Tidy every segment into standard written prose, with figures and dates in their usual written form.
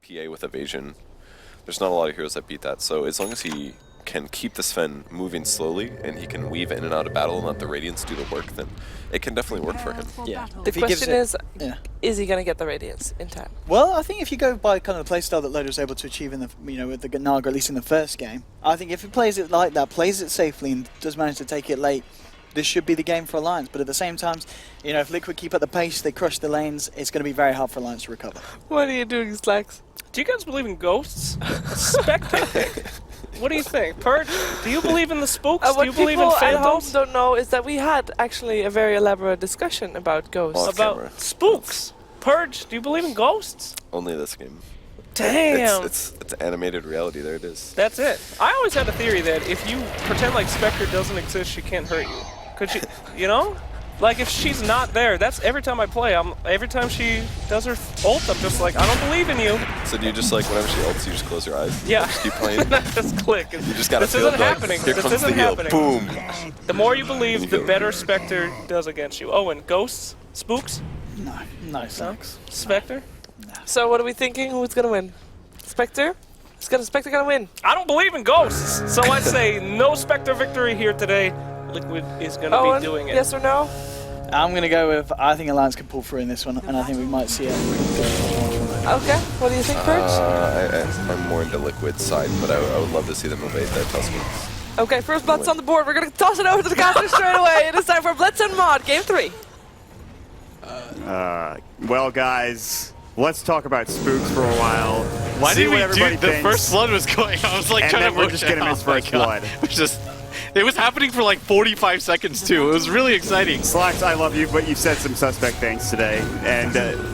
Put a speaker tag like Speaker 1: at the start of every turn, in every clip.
Speaker 1: PA with evasion. There's not a lot of heroes that beat that, so as long as he can keep the Sven moving slowly and he can weave in and out of battle and let the Radiance do the work, then it can definitely work for him.
Speaker 2: Yeah.
Speaker 3: The question is he going to get the Radiance in time?
Speaker 2: Well, I think if you go by kind of the playstyle that Loda was able to achieve in the, with the Naga, at least in the first game, I think if he plays it like that, plays it safely, and does manage to take it late, this should be the game for Alliance. But at the same time, if Liquid keep at the pace, they crush the lanes, it's going to be very hard for Alliance to recover.
Speaker 3: What are you doing, Slacks?
Speaker 4: Do you guys believe in ghosts? Spectating. What do you think? Purge, do you believe in the spooks? Do you believe in
Speaker 3: phantoms? What people at home don't know is that we had actually a very elaborate discussion about ghosts.
Speaker 1: About
Speaker 4: spooks. Purge, do you believe in ghosts?
Speaker 1: Only this game.
Speaker 4: Damn.
Speaker 1: It's animated reality. There it is.
Speaker 4: That's it. I always had a theory that if you pretend like Spectre doesn't exist, she can't hurt you. Could she, Like, if she's not there, that's every time I play, every time she does her ult, I'm just like, I don't believe in you.
Speaker 1: So do you just, like, whenever she ults, you just close your eyes?
Speaker 4: Yeah.
Speaker 1: Just keep playing?
Speaker 4: Just click.
Speaker 1: You just gotta
Speaker 4: this
Speaker 1: feel
Speaker 4: isn't
Speaker 1: like,
Speaker 4: happening.
Speaker 1: Here
Speaker 4: this
Speaker 1: comes
Speaker 4: isn't
Speaker 1: the heal.
Speaker 4: happening.
Speaker 1: Boom.
Speaker 4: The more you believe, the better Spectre does against you. Oh, and ghosts? Spooks?
Speaker 2: No, Slacks.
Speaker 4: Spectre?
Speaker 2: No.
Speaker 3: So what are we thinking? Who's going to win? Spectre? Spectre going to win?
Speaker 4: I don't believe in ghosts, so I say no Spectre victory here today. Liquid is going to be doing it.
Speaker 3: Yes or no?
Speaker 2: I'm going to go with, I think Alliance can pull through in this one, and I think we might see a
Speaker 3: Okay, what do you think, Purge?
Speaker 1: I'm more into Liquid's side, but I would love to see them evade that Tuskens.
Speaker 3: Okay, first Blood's on the board. We're going to toss it over to the caster straight away. It is time for Blitz and Mod, Game 3.
Speaker 5: Well, guys, let's talk about spooks for a while.
Speaker 6: Why did we do the first blood was going? I was like
Speaker 5: and
Speaker 6: trying
Speaker 5: then
Speaker 6: to
Speaker 5: we're just gonna miss first blood.
Speaker 6: It was happening for like 45 seconds too. It was really exciting.
Speaker 5: Slacks, I love you, but you've said some suspect things today. And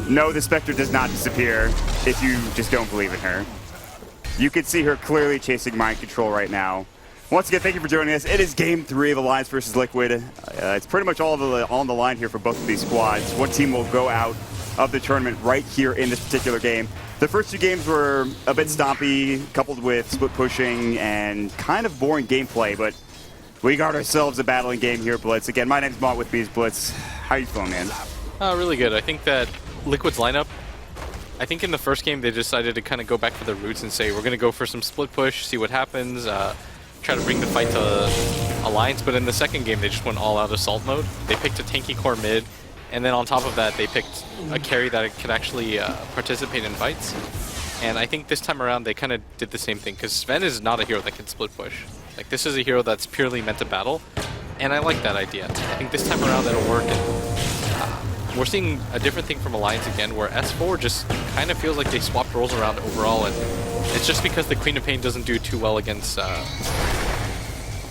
Speaker 5: no, the Spectre does not disappear if you just don't believe in her. You can see her clearly chasing mind control right now. Once again, thank you for joining us. It is Game 3 of Alliance versus Liquid. It's pretty much all on the line here for both of these squads. One team will go out of the tournament right here in this particular game. The first two games were a bit stompy, coupled with split pushing and kind of boring gameplay, but we got ourselves a battling game here, Blitz. Again, my name's Mont, with me is Blitz. How you feeling, man?
Speaker 6: Really good. I think that Liquid's lineup, I think in the first game they decided to kind of go back for their roots and say, we're going to go for some split push, see what happens, try to bring the fight to Alliance, but in the second game they just went all out assault mode. They picked a tanky core mid, and then on top of that they picked a carry that could actually participate in fights. And I think this time around they kind of did the same thing, because Sven is not a hero that can split push. Like, this is a hero that's purely meant to battle, and I like that idea. I think this time around it'll work, and we're seeing a different thing from Alliance again, where S4 just kind of feels like they swapped roles around overall, and it's just because the Queen of Pain doesn't do too well against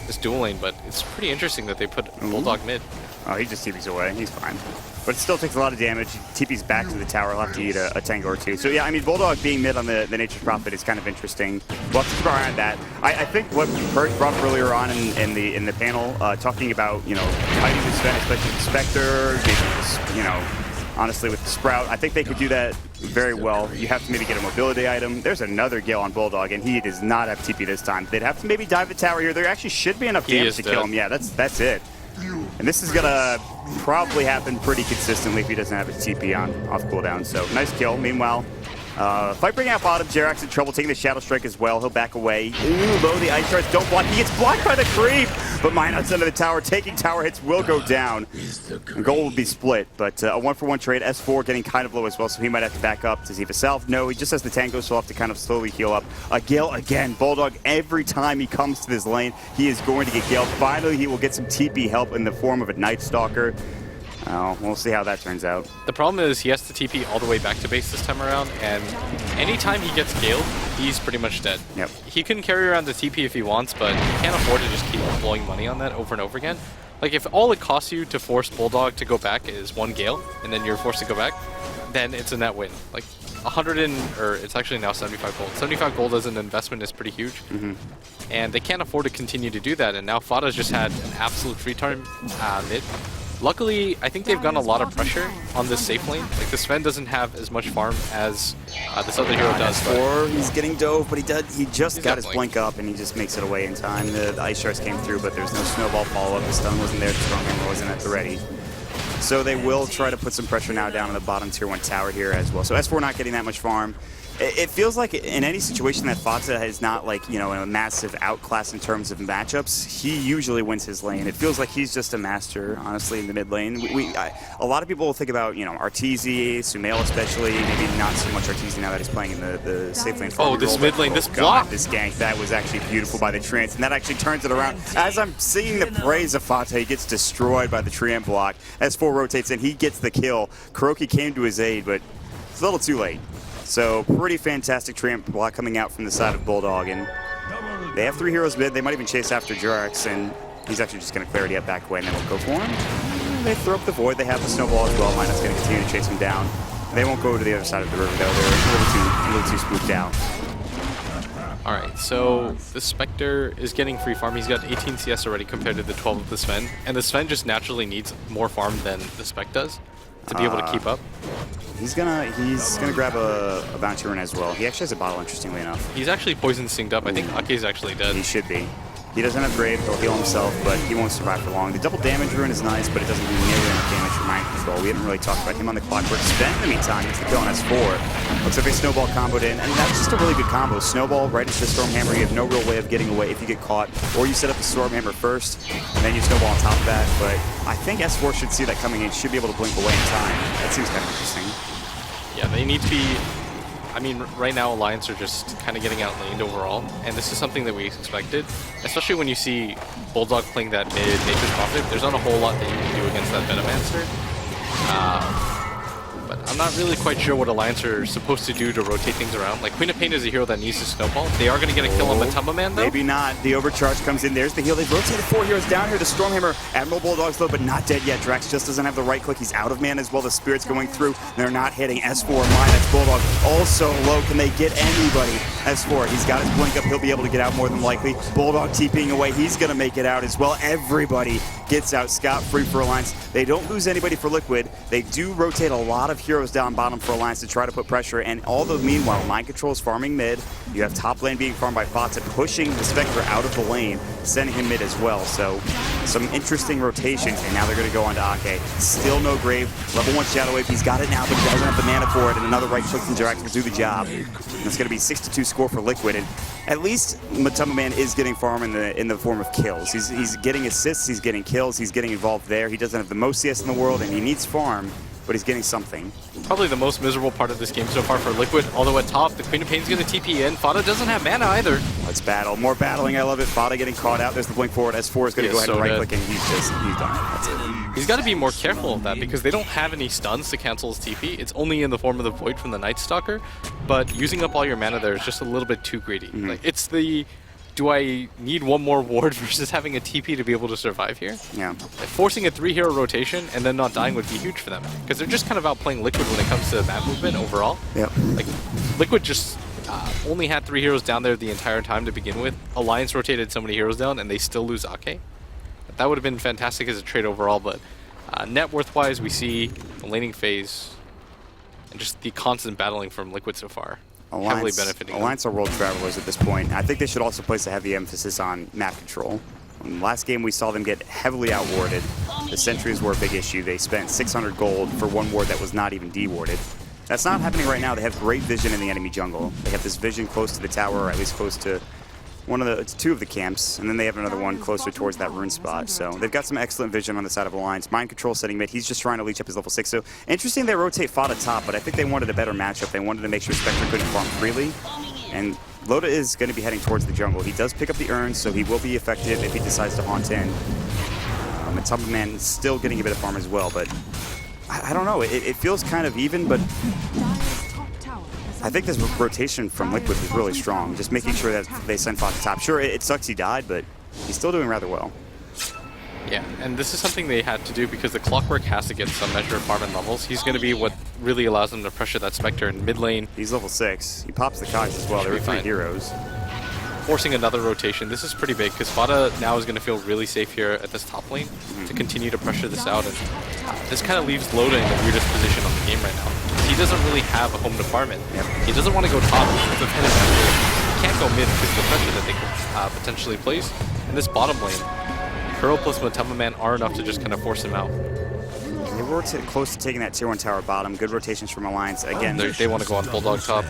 Speaker 6: this dual lane, but it's pretty interesting that they put Bulldog mid.
Speaker 5: Oh, he just TP's away. He's fine. But it still takes a lot of damage. TP's back to the tower. He'll have to eat a tango or two. So yeah, I mean, Bulldog being mid on the Nature's Prophet is kind of interesting. We'll have to keep our eye on that. I think what Purge brought up earlier on in the panel, talking about, how you can spend, especially with Spectre, honestly with the Sprout, I think they could do that very well. You have to maybe get a mobility item. There's another Gale on Bulldog, and he does not have TP this time. They'd have to maybe dive the tower here. There actually should be enough damage to kill him. Yeah, that's it. And this is gonna probably happen pretty consistently if he doesn't have his TP on off cooldown. So nice kill. Meanwhile, fight bringing out bottom. Jerax in trouble, taking the Shadow Strike as well. He'll back away. Ooh, low, the Ice Shards don't block. He gets blocked by the creep, but Minot's under the tower. Taking tower hits will go down. Goal will be split, but a 1-for-1 trade. S4 getting kind of low as well, so he might have to back up. Does he have a self? No, he just has the tango, so he'll have to kind of slowly heal up. Gale again. Bulldog, every time he comes to this lane, he is going to get Gale. Finally, he will get some TP help in the form of a Night Stalker. We'll see how that turns out.
Speaker 6: The problem is he has to TP all the way back to base this time around, and anytime he gets Galed, he's pretty much dead.
Speaker 5: Yep.
Speaker 6: He can carry around the TP if he wants, but he can't afford to just keep blowing money on that over and over again. Like, if all it costs you to force Bulldog to go back is one Gale, and then you're forced to go back, then it's a net win. Like, it's actually now 75 gold. 75 gold as an investment is pretty huge. And they can't afford to continue to do that, and now Fada's just had an absolute free time mid. Luckily, I think they've gotten a lot of pressure on this safe lane. Like, the Sven doesn't have as much farm as this other hero does.
Speaker 5: Or he's getting dove, but he just got his blink up, and he just makes it away in time. The Ice Shards came through, but there's no snowball follow-up. The stun wasn't there, the strong hammer wasn't at the ready. So they will try to put some pressure now down on the bottom tier 1 tower here as well. So S4 not getting that much farm. It feels like in any situation that Fata is not like, you know, a massive outclass in terms of matchups, he usually wins his lane. It feels like he's just a master, honestly, in the mid lane. A lot of people will think about, you know, Arteezy, Sumail especially, maybe not so much Arteezy now that he's playing in the safe lane.
Speaker 6: Oh, this mid lane, this block.
Speaker 5: This gank, that was actually beautiful by the Trance, and that actually turns it around. As I'm seeing the praise of Fata, he gets destroyed by the Treant block. S4 rotates in, he gets the kill. Kuroki came to his aid, but it's a little too late. So pretty fantastic Treant block coming out from the side of Bulldog, and they have 3 heroes mid. They might even chase after Jurax, and he's actually just going to clarity up back away, and then we'll go for him. They throw up the Void. They have the Snowball as well. Linus going to continue to chase him down. They won't go to the other side of the river, though. They're a little too spooked out.
Speaker 6: Alright, so the Spectre is getting free farm. He's got 18 CS already compared to the 12 of the Sven, and the Sven just naturally needs more farm than the Spec does to be able to keep up.
Speaker 5: He's gonna grab a Bounty Rune as well. He actually has a bottle, interestingly enough.
Speaker 6: He's actually poison synced up. I think Ake's actually dead.
Speaker 5: He should be. He doesn't have Grave, he'll heal himself, but he won't survive for long. The double damage rune is nice, but it doesn't do nearly enough damage for Mind Control. We haven't really talked about him on the Clockwork. Sven, in the meantime, gets the kill on S4. Looks like they Snowball comboed in, and that's just a really good combo. Snowball right into the Stormhammer, you have no real way of getting away if you get caught, or you set up the Stormhammer first, and then you Snowball on top of that, but I think S4 should see that coming in, should be able to blink away in time. That seems kind of interesting.
Speaker 6: Yeah, they need to be... I mean, right now Alliance are just kind of getting outlaned overall, and this is something that we expected, especially when you see Bulldog playing that mid Nature's Prophet. There's not a whole lot that you can do against that Venomancer. But I'm not really quite sure what Alliance are supposed to do to rotate things around. Like, Queen of Pain is a hero that needs to snowball. They are going to get a kill on Matumba Man, though.
Speaker 5: Maybe not. The overcharge comes in. There's the heal. They've rotated 4 heroes down here. The Stormhammer, Admiral Bulldog's low, but not dead yet. Drax just doesn't have the right click. He's out of mana as well. The Spirit's going through. They're not hitting. S4 mine. That's Bulldog. Also low. Can they get anybody? S4, he's got his blink up. He'll be able to get out more than likely. Bulldog TPing away. He's going to make it out as well. Everybody gets out scot-free for Alliance. They don't lose anybody for Liquid. They do rotate a lot of heroes down bottom for Alliance to try to put pressure, and all the meanwhile, Mind Control is farming mid. You have top lane being farmed by Fata, pushing the Spectre out of the lane, sending him mid as well. So some interesting rotations, and now they're going to go on to Ake. Still no Grave. Level 1 Shadow Wave. He's got it now, but he doesn't have the mana for it, and another right click from Jirax will do the job. And it's going to be 6-2 score for Liquid, and at least Matumba Man is getting farm in the form of kills. He's getting assists, he's getting kills, he's getting involved there. He doesn't have the most CS in the world, and he needs farm, but he's getting something.
Speaker 6: Probably the most miserable part of this game so far for Liquid, although at top, the Queen of Pain's going to TP in. Fata doesn't have mana either.
Speaker 5: Let's battle. More battling, I love it. Fata getting caught out. There's the blink forward. S4 is going to go ahead and right-click, and he's done. That's it.
Speaker 6: He's got to be more careful of that, because they don't have any stuns to cancel his TP. It's only in the form of the Void from the Night Stalker, but using up all your mana there is just a little bit too greedy. Like, it's the... Do I need one more ward versus having a TP to be able to survive here?
Speaker 5: Yeah.
Speaker 6: Like, forcing a 3-hero rotation and then not dying would be huge for them, because they're just kind of outplaying Liquid when it comes to map movement overall.
Speaker 5: Yep.
Speaker 6: Like, Liquid just only had 3 heroes down there the entire time to begin with. Alliance rotated so many heroes down and they still lose Ake. That would have been fantastic as a trade overall, but net worth-wise, we see the laning phase and just the constant battling from Liquid so far. Heavily benefiting
Speaker 5: Alliance are world travelers at this point. I think they should also place a heavy emphasis on map control. In the last game, we saw them get heavily outwarded. The sentries were a big issue. They spent 600 gold for one ward that was not even dewarded. That's not happening right now. They have great vision in the enemy jungle. They have this vision close to the tower, or at least close to two of the camps, and then they have another one closer towards that rune spot. So they've got some excellent vision on the side of Alliance. Mind Control setting mid. He's just trying to leech up his level 6. So interesting they rotate Fata top, but I think they wanted a better matchup. They wanted to make sure Spectre couldn't farm freely. And Loda is going to be heading towards the jungle. He does pick up the urns, so he will be effective if he decides to haunt in. Matumba Man is still getting a bit of farm as well, but I don't know. It feels kind of even, but I think this rotation from Liquid is really strong. Just making sure that they send Fata top. Sure, it sucks he died, but he's still doing rather well.
Speaker 6: Yeah, and this is something they had to do because the Clockwork has to get some measure of farm and levels. He's going to be what really allows them to pressure that Spectre in mid lane.
Speaker 5: He's level 6. He pops the cogs as well. There are 3 heroes.
Speaker 6: Forcing another rotation. This is pretty big because Fata now is going to feel really safe here at this top lane to continue to pressure this out. And this kind of leaves Loda in the weirdest position on the game right now. He doesn't really have a home to farm in. He doesn't want to go top because the pen advantage. He can't go mid because of the pressure that they could potentially place. In this bottom lane, Kuro plus Matumba Man are enough to just kind of force him out.
Speaker 5: It close to taking that tier 1 tower bottom. Good rotations from Alliance. Again,
Speaker 6: They want to go on Bulldog top.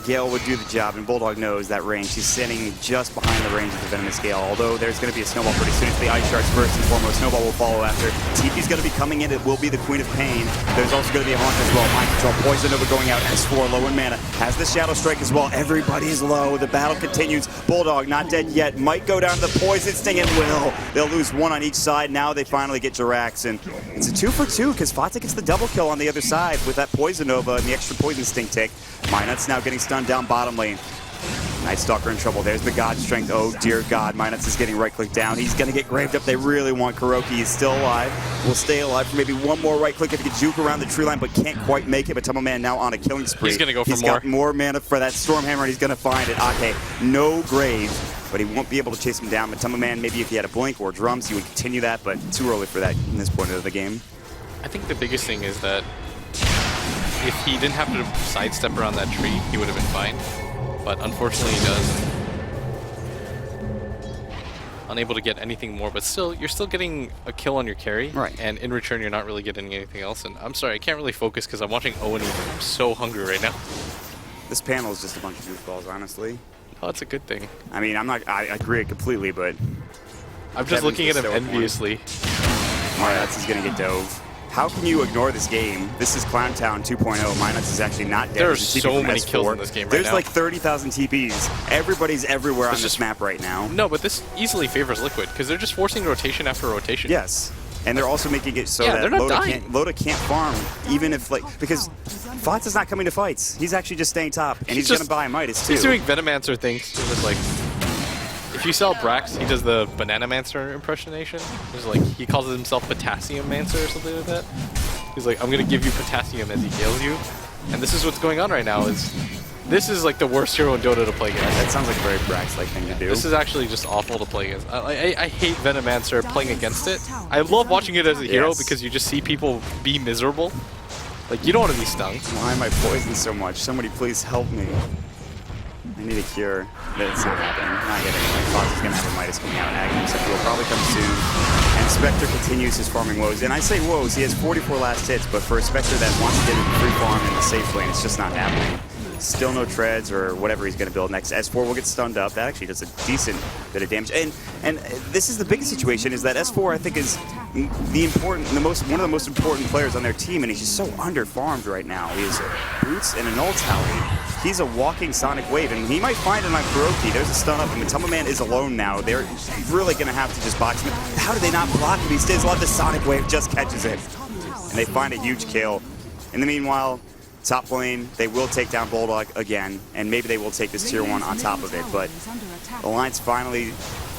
Speaker 5: Gale would do the job, and Bulldog knows that range. He's sitting just behind the range of the Venomous Gale, although there's going to be a snowball pretty soon. It's the Ice Shards first and foremost. Snowball will follow after. Tiki's going to be coming in. It will be the Queen of Pain. There's also going to be a Haunt as well. Mind Control, Poison Nova going out. S4 low in mana. Has the Shadow Strike as well. Everybody is low. The battle continues. Bulldog not dead yet. Might go down to the Poison Sting and will. They'll lose one on each side. Now they finally get Jirax, and it's a 2 for 2 because Fata gets the double kill on the other side with that Poison Nova and the extra Poison Sting tick. Minut's now getting stunned down bottom lane. Night Stalker in trouble. There's the God Strength. Oh dear God, Minut's is getting right click down. He's gonna get graved up. They really want Kuroki. He's still alive. Will stay alive for maybe one more right click if he can juke around the tree line, but can't quite make it. But Tumble Man now on a killing spree.
Speaker 6: He's gonna go for
Speaker 5: He's
Speaker 6: more.
Speaker 5: got more mana for that Stormhammer, and he's gonna find it. Okay, no grave, but he won't be able to chase him down. But Tumble Man, maybe if he had a blink or drums, he would continue that, but too early for that in this point of the game.
Speaker 6: I think the biggest thing is that if he didn't have to sidestep around that tree, he would have been fine. But unfortunately he does. Unable to get anything more, but still, you're still getting a kill on your carry.
Speaker 5: Right.
Speaker 6: And in return, you're not really getting anything else. And I'm sorry, I can't really focus because I'm watching Owen eat. I'm so hungry right now.
Speaker 5: This panel is just a bunch of goofballs, honestly.
Speaker 6: Oh, that's a good thing.
Speaker 5: I mean, I agree completely, but
Speaker 6: I'm just looking at him enviously.
Speaker 5: Minut's is gonna get dove. How can you ignore this game? This is Clowntown 2.0. Minut's is actually not dead.
Speaker 6: There are
Speaker 5: There's a TP
Speaker 6: so
Speaker 5: from
Speaker 6: many
Speaker 5: S4.
Speaker 6: kills in this game right
Speaker 5: There's
Speaker 6: now.
Speaker 5: like 30,000 TPs. Everybody's everywhere on this map right now.
Speaker 6: No, but this easily favors Liquid because they're just forcing rotation after rotation.
Speaker 5: Yes. And they're also making it so
Speaker 6: Yeah,
Speaker 5: that
Speaker 6: they're not dying.
Speaker 5: Loda can't farm, even if, like, because Fatsa's not coming to fights. He's actually just staying top, and he's going to buy Midas, too.
Speaker 6: He's doing Venomancer things. So just like, if you sell Brax, he does the Bananamancer impersonation. There's like, he calls himself Potassium Mancer or something like that. He's like, I'm going to give you potassium as he gales you. And this is what's going on right now. This is like the worst hero in Dota to play against.
Speaker 5: That sounds like a very Brax-like thing to do.
Speaker 6: This is actually just awful to play against. I hate Venomancer playing against it. I love watching it as a hero because you just see people be miserable. Like, you don't want to be stung.
Speaker 5: Why am I poisoned so much? Somebody please help me. I need a cure. That's not happening. Not yet anyway. Fox is going to have a Midas coming out. Agony Scepter will probably come soon. And Spectre continues his farming woes. And I say woes, he has 44 last hits, but for a Spectre that wants to get into free farm in the safe lane, it's just not happening. Still no treads or whatever he's going to build next. S4 will get stunned up. That actually does a decent bit of damage. And this is the biggest situation, is that S4 I think is one of the most important players on their team, and he's just so under-farmed right now. He has boots and an ult tally. He's a walking Sonic Wave, and he might find it on Kuroki. There's a stun up, and Matuma Man is alone now. They're really going to have to just box him. How do they not block him? He stays alive. The Sonic Wave just catches it. And they find a huge kill. In the meanwhile, top lane, they will take down Bulldog again, and maybe they will take this tier 1 on top of it, but Alliance finally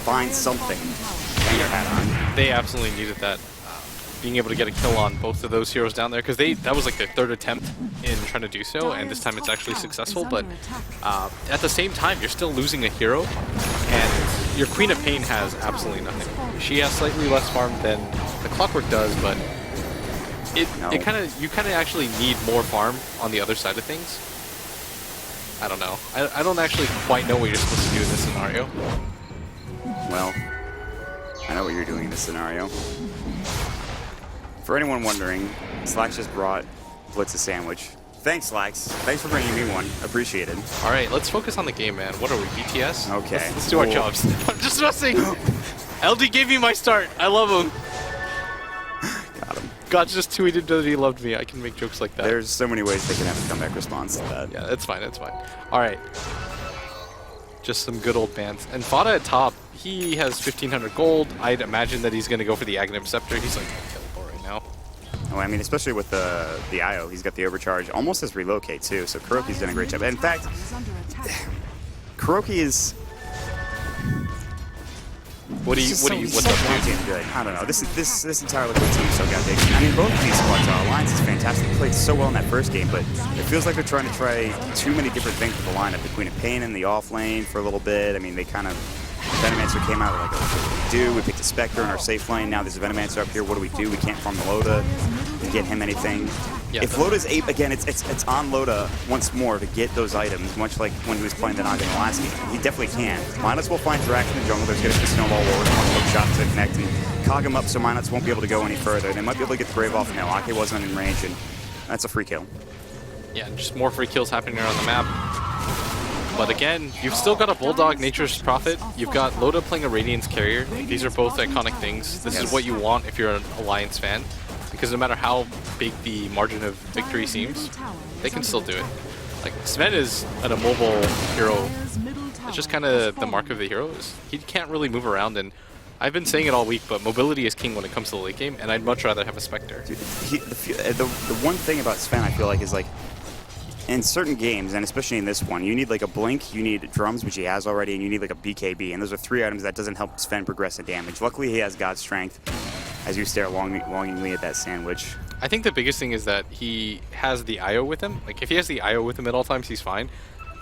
Speaker 5: finds something to hang their hat on.
Speaker 6: They absolutely needed that. Being able to get a kill on both of those heroes down there, because that was like their third attempt in trying to do so, and this time it's actually successful, but at the same time, you're still losing a hero, and your Queen of Pain has absolutely nothing. She has slightly less farm than the Clockwork does, but you kind of actually need more farm on the other side of things. I don't know. I don't actually quite know what you're supposed to do in this scenario.
Speaker 5: Well, I know what you're doing in this scenario. For anyone wondering, Slax just brought Blitz a sandwich. Thanks, Slax. Thanks for bringing me one. Appreciated.
Speaker 6: All right, let's focus on the game, man. What are we, BTS?
Speaker 5: Okay.
Speaker 6: Let's do our jobs. I'm just messing. LD gave me my start. I love him.
Speaker 5: Got him.
Speaker 6: God just tweeted that he loved me. I can make jokes like that.
Speaker 5: There's so many ways they can have a comeback response to that.
Speaker 6: Yeah, that's fine. That's fine. All right. Just some good old bans. And Fada at top, he has 1,500 gold. I'd imagine that he's going to go for the Aghanim Scepter. He's like killable right now.
Speaker 5: Oh, I mean, especially with the IO, he's got the overcharge, almost as relocate too. So Kuroki's done a great job. In fact, Kuroki is.
Speaker 6: What's up, dude?
Speaker 5: Good. I don't know. This entire Liquid team is so goddamn. I mean, both of these squads are. Alliance is fantastic. They played so well in that first game, but it feels like they're trying to try too many different things with the lineup. The Queen of Pain in the off lane for a little bit. I mean, they kind of. Venomancer came out like, what do we do? We picked a Spectre in our safe lane. Now there's a Venomancer up here. What do? We can't farm the Loda. to get him anything.
Speaker 6: Yeah,
Speaker 5: If Loda's able, again, it's on Loda once more to get those items, much like when he was playing the Naga in the last game. He definitely can. Minuts will find Drax in the jungle. There's going to be Snowball Wars, one hook shot to connect and cog him up so Minuts won't be able to go any further. They might be able to get the Grave off now. Ake wasn't in range, and that's a free kill.
Speaker 6: Yeah, just more free kills happening around the map. But again, you've still got a Bulldog, Nature's Prophet. You've got Loda playing a Radiance carrier. These are both iconic things. This is what you want if you're an Alliance fan. Because no matter how big the margin of victory seems, they can still do it. Like, Sven is an immobile hero. It's just kind of the mark of the hero. Is he can't really move around, and I've been saying it all week, but mobility is king when it comes to the late game, and I'd much rather have a Spectre.
Speaker 5: Dude, the one thing about Sven, I feel like, is like, in certain games, and especially in this one, you need like a Blink, you need drums, which he has already, and you need like a BKB, and those are 3 items that doesn't help Sven progress in damage. Luckily, he has God Strength as you stare longingly at that sandwich.
Speaker 6: I think the biggest thing is that he has the IO with him. Like, if he has the IO with him at all times, he's fine.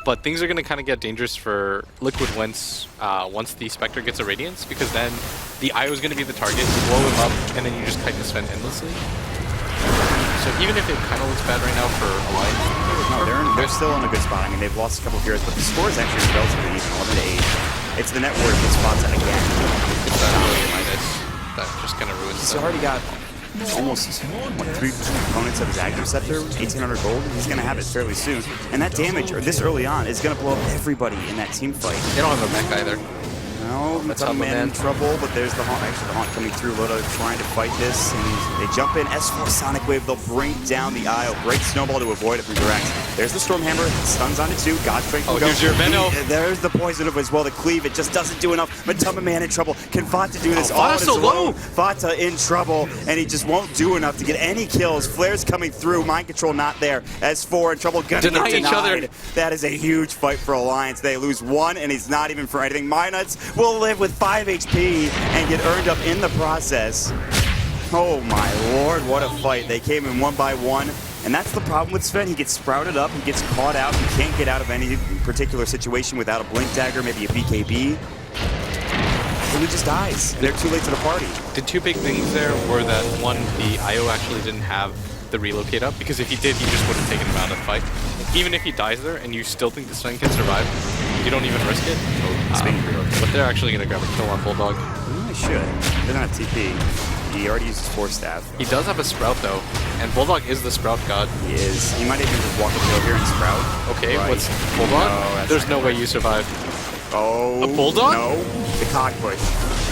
Speaker 6: But things are going to kind of get dangerous for Liquid once the Spectre gets a Radiance, because then the IO is going to be the target, you blow him up, and then you just kite the Sven endlessly. So even if it kind of looks bad right now for Alliance,
Speaker 5: no, they're still in a good spot. I mean, they've lost a couple of heroes, but the score is actually relatively even, 11-8. It's the net worth that spots it again.
Speaker 6: it's that really minus that just kind of ruins
Speaker 5: He's
Speaker 6: stuff.
Speaker 5: already got almost, what, 3 components of his Aghanim Scepter, 1,800 gold. He's going to have it fairly soon. And that damage, or this early on, is going to blow up everybody in that team fight.
Speaker 6: They don't have a mech either.
Speaker 5: No, Matama Man in trouble, but there's the Haunt. Actually, the Haunt coming through. Loda trying to fight this, and they jump in. S4 Sonic Wave, they'll bring down the IO. Great Snowball to avoid it from Dirax. There's the Stormhammer, stuns on it too. God Strength will go.
Speaker 6: Here's your Venno.
Speaker 5: There's the poison of as well. The cleave, it just doesn't do enough. Matama Man in trouble. Can Fata do this all on
Speaker 6: Fata's
Speaker 5: his
Speaker 6: so low.
Speaker 5: own? Fata in trouble, and he just won't do enough to get any kills. Flare's coming through. Mind Control not there. S4 in trouble. Gonna
Speaker 6: Deny
Speaker 5: get
Speaker 6: each
Speaker 5: denied.
Speaker 6: other.
Speaker 5: That is a huge fight for Alliance. They lose 1, and he's not even for anything. Minuts will live with 5 HP and get earned up in the process. Oh my lord, what a fight. They came in 1 by 1. And that's the problem with Sven. He gets sprouted up, he gets caught out, he can't get out of any particular situation without a Blink Dagger, maybe a BKB. And he just dies. And they're too late to the party.
Speaker 6: The 2 big things there were that, one, the IO actually didn't have the relocate up, because if he did, he just would have taken him out of the fight. Even if he dies there and you still think the Sven can survive, you don't even risk it. But they're actually going to grab a kill on Bulldog.
Speaker 5: They should. They're not TP. He already uses Force Staff.
Speaker 6: He does have a Sprout though, and Bulldog is the Sprout god.
Speaker 5: He is. He might even just walk up here and Sprout.
Speaker 6: Okay,
Speaker 5: Right.
Speaker 6: what's Bulldog?
Speaker 5: No,
Speaker 6: There's no way you survive.
Speaker 5: Oh.
Speaker 6: A Bulldog?
Speaker 5: No. The cog push.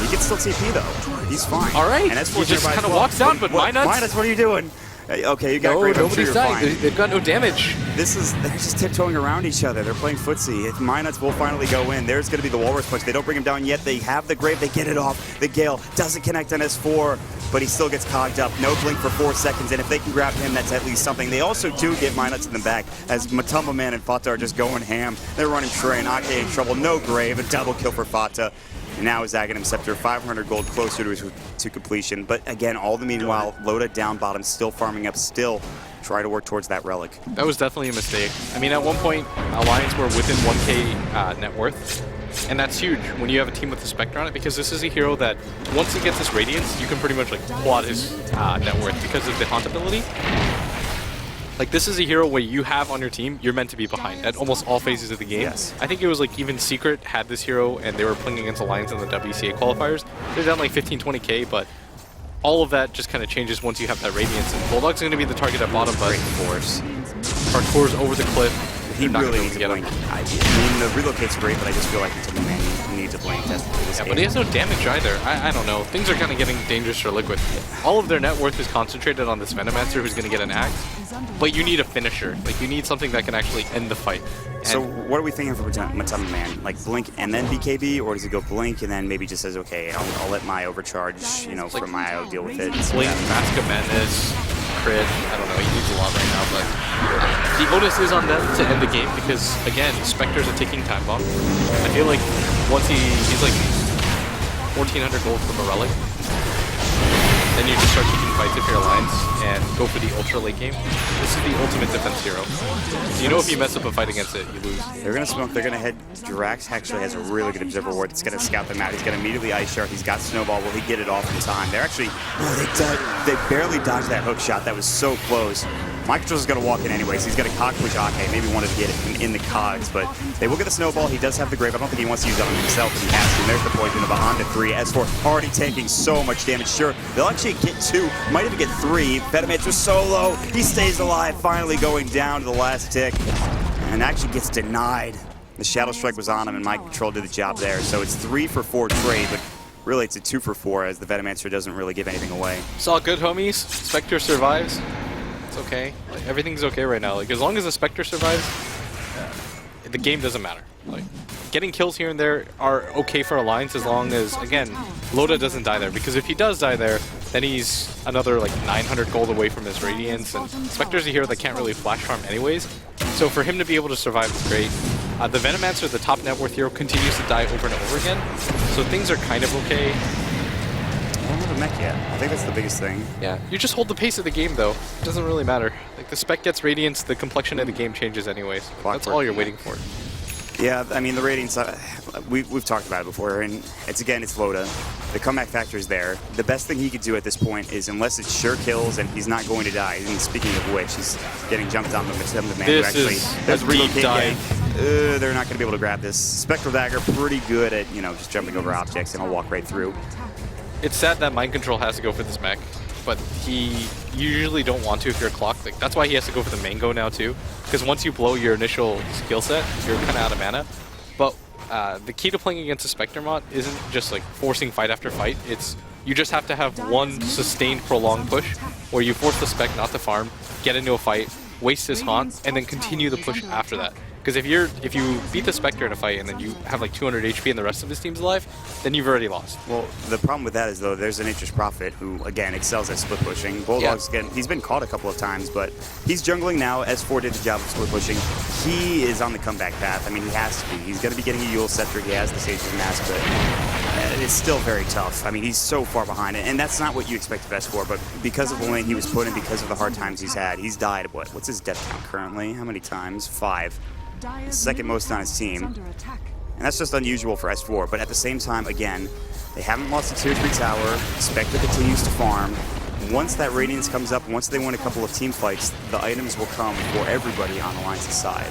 Speaker 5: He can still TP though. He's fine.
Speaker 6: All right.
Speaker 5: And that's
Speaker 6: He just kind of walks down, but Minuts?
Speaker 5: Minuts, what are you doing? Okay, you got
Speaker 6: No,
Speaker 5: great. I'm sure
Speaker 6: nobody's
Speaker 5: you're
Speaker 6: dying.
Speaker 5: fine.
Speaker 6: They've got no damage.
Speaker 5: They're just tiptoeing around each other. They're playing footsie. If Minuts will finally go in, there's going to be the Walrus Punch. They don't bring him down yet. They have the Grave. They get it off. The Gale doesn't connect on S4, but he still gets cogged up. No Blink for 4 seconds, and if they can grab him, that's at least something. They also do get Minuts in the back, as Matama Man and Fata are just going ham. They're running Train. Ake in trouble. No Grave. A double kill for Fata. And now his Aghanim Scepter, 500 gold closer to completion. But again, all the meanwhile, Loda down bottom, still farming up, still try to work towards that relic.
Speaker 6: That was definitely a mistake. I mean, at one point, Alliance were within 1k net worth, and that's huge when you have a team with a Spectre on it, because this is a hero that, once he gets his Radiance, you can pretty much like quad his net worth because of the Haunt ability. Like, this is a hero where you have on your team, you're meant to be behind at almost all phases of the game.
Speaker 5: Yes.
Speaker 6: I think it was like even Secret had this hero and they were playing against Alliance in the WCA qualifiers. They're down like 15, 20k, but all of that just kind of changes once you have that Radiance. And Bulldog's going to be the target at bottom, but
Speaker 5: Force.
Speaker 6: Hardcore's over the cliff.
Speaker 5: He
Speaker 6: You're not
Speaker 5: really
Speaker 6: gonna
Speaker 5: needs
Speaker 6: be
Speaker 5: a
Speaker 6: able to
Speaker 5: Blink.
Speaker 6: get him.
Speaker 5: I mean, the relocate's great, but I just feel like until the man needs a Blink test for this
Speaker 6: Yeah,
Speaker 5: game.
Speaker 6: but he has no damage either. I don't know. Things are kind of getting dangerous for Liquid. All of their net worth is concentrated on this Venomancer who's going to get an axe. But you need a finisher. Like, you need something that can actually end the fight. And
Speaker 5: So what are we thinking for Matama Man? Like Blink and then BKB, or does he go Blink and then maybe just says, okay, I'll let my overcharge, you know, from my IO deal with it?
Speaker 6: Blink, Mask of Madness, crit. I don't know. He needs a lot right now, but the onus is on them to end the game because, again, Spectre's a ticking time bomb. I feel like once he's like 1,400 gold from a relic. then you just start keeping fights with your alliance and go for the ultra late game. This is the ultimate defense hero. So you know if you mess up a fight against it, you lose.
Speaker 5: They're going to smoke. They're going to head. Drax actually has a really good observer ward. It's going to scout them out. He's going to immediately Ice Shard. He's got Snowball. Will he get it off in time? They're actually... Oh, they barely dodged that hook shot. That was so close. Mind Control's going to walk in anyways. He's going to cock push Ake. Maybe wanted to get it in the cogs, but they will get the Snowball. He does have the Grave. I don't think he wants to use it on himself, but he has to. And there's the poison of a Honda 3. S4 already taking so much damage. Sure, they'll actually get 2. Might even get 3. Venomancer was so low. He stays alive, finally going down to the last tick. And actually gets denied. The Shadow Strike was on him, and Mind Control did the job there. So it's 3 for 4 trade, but really it's a 2 for 4 as the Venomancer doesn't really give anything away.
Speaker 6: It's all good, homies. Spectre survives. It's okay. Like, everything's okay right now. Like, as long as the Spectre survives, the game doesn't matter. Like, getting kills here and there are okay for Alliance as long as, again, Loda doesn't die there. Because if he does die there, then he's another like 900 gold away from his Radiance. And Spectre's a hero that can't really flash farm anyways. So for him to be able to survive is great. The Venomancer, the top net worth hero, continues to die over and over again. So things are kind of okay.
Speaker 5: I don't have a mech yet. I think that's the biggest thing.
Speaker 6: Yeah, you just hold the pace of the game though. It doesn't really matter. Like the spec gets Radiance, the complexion of the game changes anyways. That's all you're waiting for.
Speaker 5: Yeah, I mean the Radiance, we've talked about it before, and it's Loda. The comeback factor is there. The best thing he could do at this point is, unless it's sure kills and he's not going to die. And speaking of which, he's getting jumped on the man who actually
Speaker 6: is a deep dive.
Speaker 5: They're not going to be able to grab this. Spectral Dagger, pretty good at just jumping over objects, and he'll walk right through.
Speaker 6: It's sad that Mind Control has to go for this mech, but you usually don't want to if you're clocked. Like, that's why he has to go for the Mango now too, because once you blow your initial skill set, you're kind of out of mana. But the key to playing against a Spectre mod isn't just like forcing fight after fight. It's you just have to have one sustained, prolonged push where you force the Spec not to farm, get into a fight, waste his haunt, and then continue the push after that. Because if you beat the Spectre in a fight and then you have like 200 HP and the rest of his team's alive, then you've already lost.
Speaker 5: Well, the problem with that is, though, there's an Nature's Prophet who, again, excels at split pushing. Bulldog's he's been caught a couple of times, but he's jungling now. S4 did the job of split pushing. He is on the comeback path. I mean, he has to be. He's going to be getting a Yule Scepter. He has the Sage's Mask, but it's still very tough. I mean, he's so far behind it, and that's not what you expect of S4, but because of the lane he was put in, because of the hard times he's had, he's died, what's his death count currently? How many times? 5. Second most on his team. And that's just unusual for S4, but at the same time, again, they haven't lost a tier 3 tower. Spectre continues to farm. Once that Radiance comes up, once they win a couple of team fights, the items will come for everybody on Alliance's side.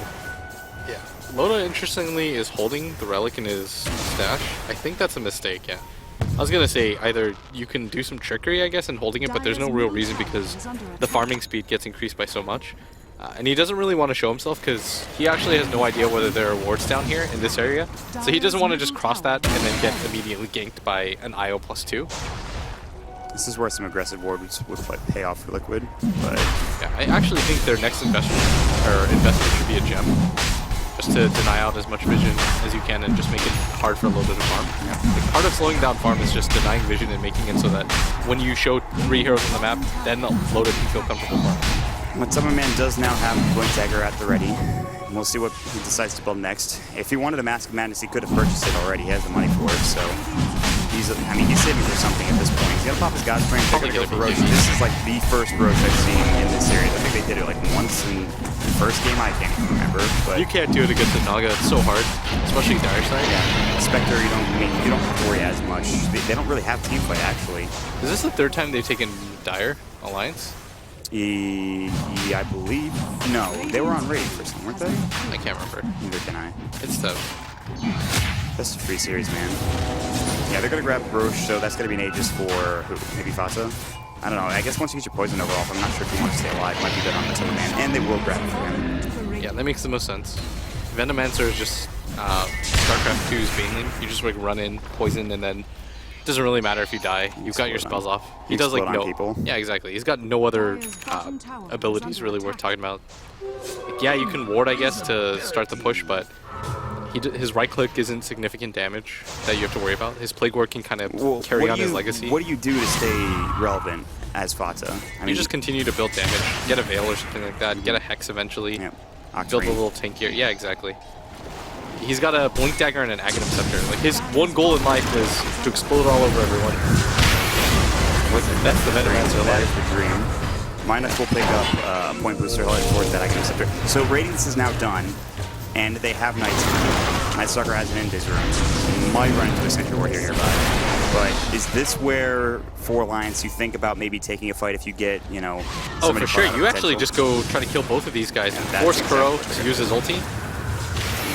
Speaker 6: Yeah. Loda, interestingly, is holding the Relic in his stash. I think that's a mistake, yeah. I was going to say, either you can do some trickery, I guess, in holding it, but there's no real reason because the farming speed gets increased by so much. And he doesn't really want to show himself because he actually has no idea whether there are wards down here in this area. So he doesn't want to just cross that and then get immediately ganked by an IO +2.
Speaker 5: This is where some aggressive wards would pay off for Liquid. But
Speaker 6: yeah, I actually think their next investment should be a gem. Just to deny out as much vision as you can and just make it hard for Loda to farm. Yeah. Like, part of slowing down farm is just denying vision and making it so that when you show 3 heroes on the map, then Loda can feel comfortable farming.
Speaker 5: But Summer Man does now have Blink Dagger at the ready. We'll see what he decides to build next. If he wanted a Mask of Madness, he could have purchased it already. He has the money for it, so he's saving for something at this point. He's gonna pop his God's Brain. They're gonna go for Roche. This is like the first Roche I've seen in this series. I think they did it like once in the first game. I can't even remember. But
Speaker 6: you can't do it against a Naga. It's so hard, especially Dire side.
Speaker 5: Yeah, Spectre, you don't have to worry as much. They don't really have team fight actually.
Speaker 6: Is this the 3rd time they've taken Dire Alliance?
Speaker 5: I believe. No, they were on raid for some, weren't they?
Speaker 6: I can't remember.
Speaker 5: Neither can I.
Speaker 6: It's tough.
Speaker 5: That's a free series, man. Yeah, they're gonna grab Roche, so that's gonna be an Aegis for who? Maybe Fata? I don't know. I guess once you get your poison over off, I'm not sure if he wants to stay alive. Might be good on the Toad Man, and they will grab it for him.
Speaker 6: Yeah, that makes the most sense. Venomancer is just StarCraft 2's Baneling. You just like run in, poison, and then it doesn't really matter if you die. You've got your spells off. He does like no.
Speaker 5: People.
Speaker 6: Yeah, exactly. He's got no other abilities really worth talking about. Like, yeah, you can ward, I guess, to start the push, but his right click isn't significant damage that you have to worry about. His Plague Ward can kind of carry on his legacy.
Speaker 5: What do you do to stay relevant as Fata? I mean,
Speaker 6: you just continue to build damage. Get a Veil or something like that. Get a Hex eventually.
Speaker 5: Yep.
Speaker 6: Build a little tankier. Yeah, exactly. He's got a Blink Dagger and an Aghanim Scepter. Like, his one goal in life is to explode all over everyone. That's the Venomancer
Speaker 5: That is
Speaker 6: alive.
Speaker 5: the dream. Minus will pick up point booster towards that Item Scepter. So Radiance is now done, and they have Night Stalker. Night Stalker has an in his room. Might run into a Sentry Ward here nearby. But is this where, for Alliance, you think about maybe taking a fight if you get, you know,
Speaker 6: Oh,
Speaker 5: somebody
Speaker 6: for sure.
Speaker 5: far out
Speaker 6: You
Speaker 5: of
Speaker 6: actually
Speaker 5: potential?
Speaker 6: just go try to kill both of these guys and
Speaker 5: That's
Speaker 6: force Kuro
Speaker 5: exactly
Speaker 6: to use his ulti.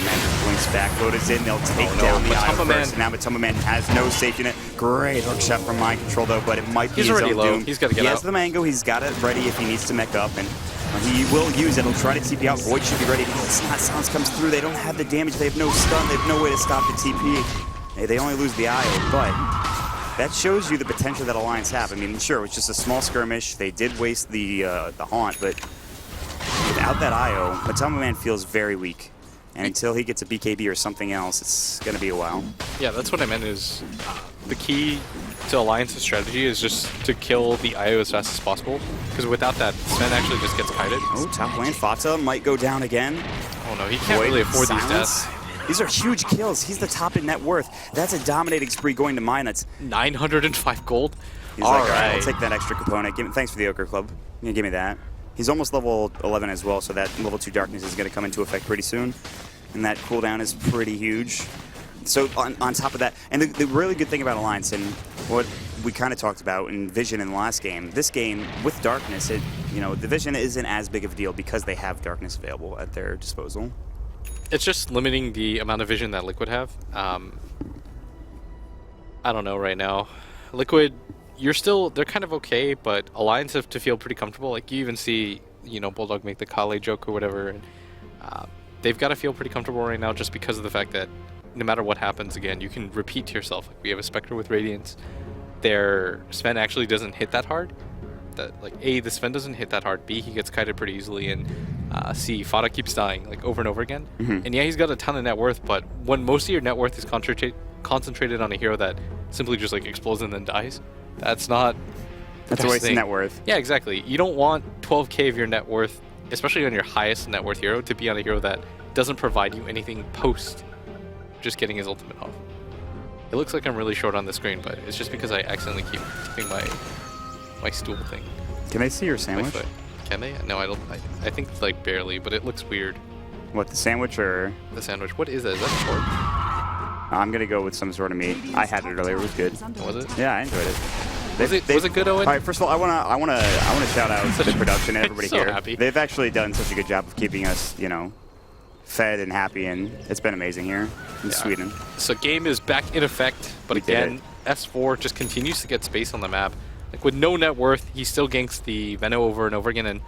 Speaker 5: Man blinks back, Loda's in, they'll take
Speaker 6: Oh, no,
Speaker 5: down the
Speaker 6: Matama
Speaker 5: Io
Speaker 6: Man.
Speaker 5: first. Now Matama Man has no safety net. Great hook shot from Mind Control though, but it might be
Speaker 6: He's
Speaker 5: his
Speaker 6: already
Speaker 5: own
Speaker 6: low.
Speaker 5: doom.
Speaker 6: He's gotta get
Speaker 5: He
Speaker 6: out.
Speaker 5: has the Mango, he's got it ready if he needs to mech up, and he will use it. He'll try to TP out. Void should be ready. Silence comes through. They don't have the damage. They have no stun. They have no way to stop the TP. They only lose the IO, but that shows you the potential that Alliance have. I mean, sure, it was just a small skirmish. They did waste the haunt, but without that IO, Matama Man feels very weak. And until he gets a BKB or something else, it's going to be a while.
Speaker 6: Yeah, that's what I meant is the key to Alliance's strategy is just to kill the IO as fast as possible. Because without that, Sven actually just gets kited.
Speaker 5: Oh, top lane, Fata might go down again.
Speaker 6: Oh no, he can't
Speaker 5: Void,
Speaker 6: really afford these
Speaker 5: silence.
Speaker 6: deaths.
Speaker 5: These are huge kills. He's the top in net worth. That's a dominating spree going to mine. That's
Speaker 6: 905 gold.
Speaker 5: He's
Speaker 6: All
Speaker 5: like, all right,
Speaker 6: right.
Speaker 5: I'll take that extra component. Thanks for the Ochre Club. Yeah, give me that. He's almost level 11 as well, so that level 2 darkness is going to come into effect pretty soon. And that cooldown is pretty huge. So on top of that, and the really good thing about Alliance and what we kind of talked about in Vision in the last game, this game with darkness, the Vision isn't as big of a deal because they have darkness available at their disposal.
Speaker 6: It's just limiting the amount of vision that Liquid have. I don't know right now. Liquid, they're kind of okay, but Alliance have to feel pretty comfortable. Like you even see, Bulldog make the Kale joke or whatever, and they've got to feel pretty comfortable right now just because of the fact that no matter what happens, again, you can repeat to yourself. Like we have a Spectre with Radiance. Their Sven actually doesn't hit that hard. A, the Sven doesn't hit that hard. B, he gets kited pretty easily. And C, Fata keeps dying like over and over again. And yeah, he's got a ton of net worth, but when most of your net worth is concentrated on a hero that simply just like explodes and then dies, that's not the
Speaker 5: That's a
Speaker 6: best
Speaker 5: waste of
Speaker 6: thing.
Speaker 5: net worth.
Speaker 6: Yeah, exactly. You don't want 12k of your net worth, especially on your highest net worth hero, to be on a hero that doesn't provide you anything post just getting his ultimate off. It looks like I'm really short on the screen, but it's just because I accidentally keep tipping my stool thing.
Speaker 5: Can they see your
Speaker 6: My
Speaker 5: sandwich?
Speaker 6: foot. Can they? No, I don't. I think like barely, but it looks weird.
Speaker 5: What, the sandwich or?
Speaker 6: The sandwich. What is that? Is that pork?
Speaker 5: I'm going to go with some sort of meat. I had it earlier. It was good.
Speaker 6: Was it?
Speaker 5: Yeah, I enjoyed it.
Speaker 6: Was it good, Owen?
Speaker 5: All right, first of all, I want to shout out to the production and everybody
Speaker 6: So
Speaker 5: here.
Speaker 6: happy.
Speaker 5: They've actually done such a good job of keeping us, fed and happy, and it's been amazing here in Sweden.
Speaker 6: So game is back in effect, but
Speaker 5: We did
Speaker 6: again,
Speaker 5: it.
Speaker 6: S4 just continues to get space on the map. Like with no net worth, he still ganks the Veno over and over again, and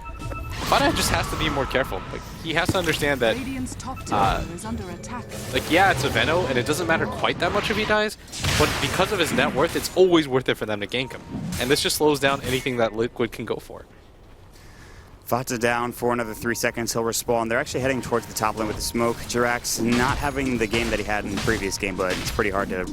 Speaker 6: Fata just has to be more careful. Like he has to understand that,
Speaker 7: Radiant's top tower is under attack.
Speaker 6: like yeah, it's a Veno, and it doesn't matter quite that much if he dies, but because of his net worth, it's always worth it for them to gank him. And this just slows down anything that Liquid can go for.
Speaker 5: Fata down for another 3 seconds. He'll respawn. They're actually heading towards the top lane with the smoke. Jirax not having the game that he had in the previous game, but it's pretty hard to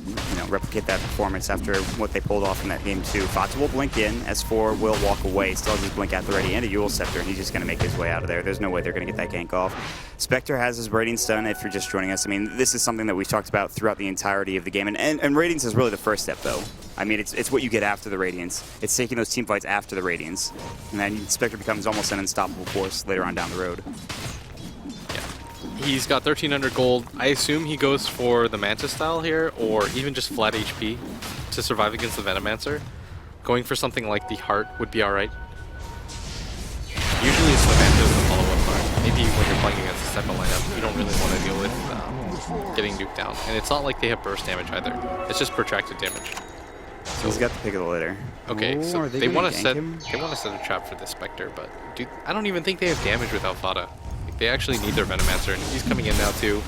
Speaker 5: replicate that performance after what they pulled off in that game too. Fata will blink in. S4 will walk away. Still has his blink at the ready and a Yule Scepter, and he's just going to make his way out of there. There's no way they're going to get that gank off. Spectre has his Radiance stun if you're just joining us. I mean, this is something that we've talked about throughout the entirety of the game, and Radiance is really the first step though. I mean, it's what you get after the Radiance. It's taking those team fights after the Radiance. And then Spectre becomes almost an unstoppable force later on down the road.
Speaker 6: Yeah. He's got 1,300 gold. I assume he goes for the Mantis style here, or even just flat HP to survive against the Venomancer. Going for something like the Heart would be alright. Usually it's the Mantis the follow-up part. Maybe when you're playing against the second lineup, you don't really want to deal with getting nuked down. And it's not like they have burst damage either. It's just protracted damage.
Speaker 5: So he's got the pick of the litter.
Speaker 6: Okay,
Speaker 5: Ooh,
Speaker 6: so
Speaker 5: are
Speaker 6: they
Speaker 5: gonna
Speaker 6: want to
Speaker 5: gank
Speaker 6: set
Speaker 5: him?
Speaker 6: a trap for the Spectre, but dude, I don't even think they have damage without Fata. Like, they actually need their Venomancer, and he's coming in now too.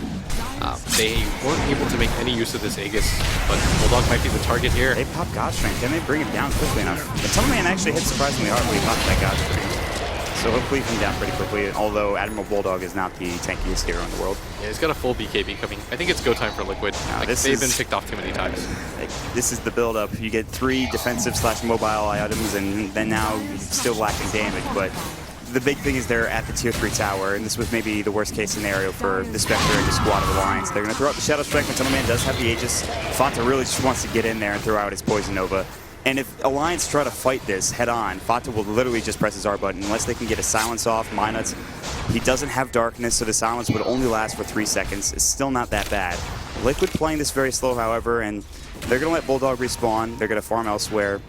Speaker 6: They weren't able to make any use of this Aegis, but Bulldog might be the target here.
Speaker 5: They pop God Strength. Can they bring it down quickly enough? The Tunnel Man actually hit surprisingly hard when he popped that God Strength. So hopefully he can down pretty quickly, although Admiral Bulldog is not the tankiest hero in the world.
Speaker 6: Yeah, he's got a full BKB coming. I think it's go time for Liquid. Like,
Speaker 5: this
Speaker 6: they've
Speaker 5: is-
Speaker 6: been picked off too many times.
Speaker 5: Like, this is the build-up. You get 3 defensive/mobile items, and then now still lacking damage, but the big thing is they're at the tier 3 tower, and this was maybe the worst case scenario for the Spectre and the squad of Alliance. They're going to throw out the Shadow Strike when Tunnel Man does have the Aegis. Fata really just wants to get in there and throw out his Poison Nova. And if Alliance try to fight this head-on, Fata will literally just press his R button unless they can get a silence off. Minuts, he doesn't have darkness, so the silence would only last for 3 seconds. It's still not that bad. Liquid playing this very slow, however, and they're going to let Bulldog respawn. They're going to farm elsewhere.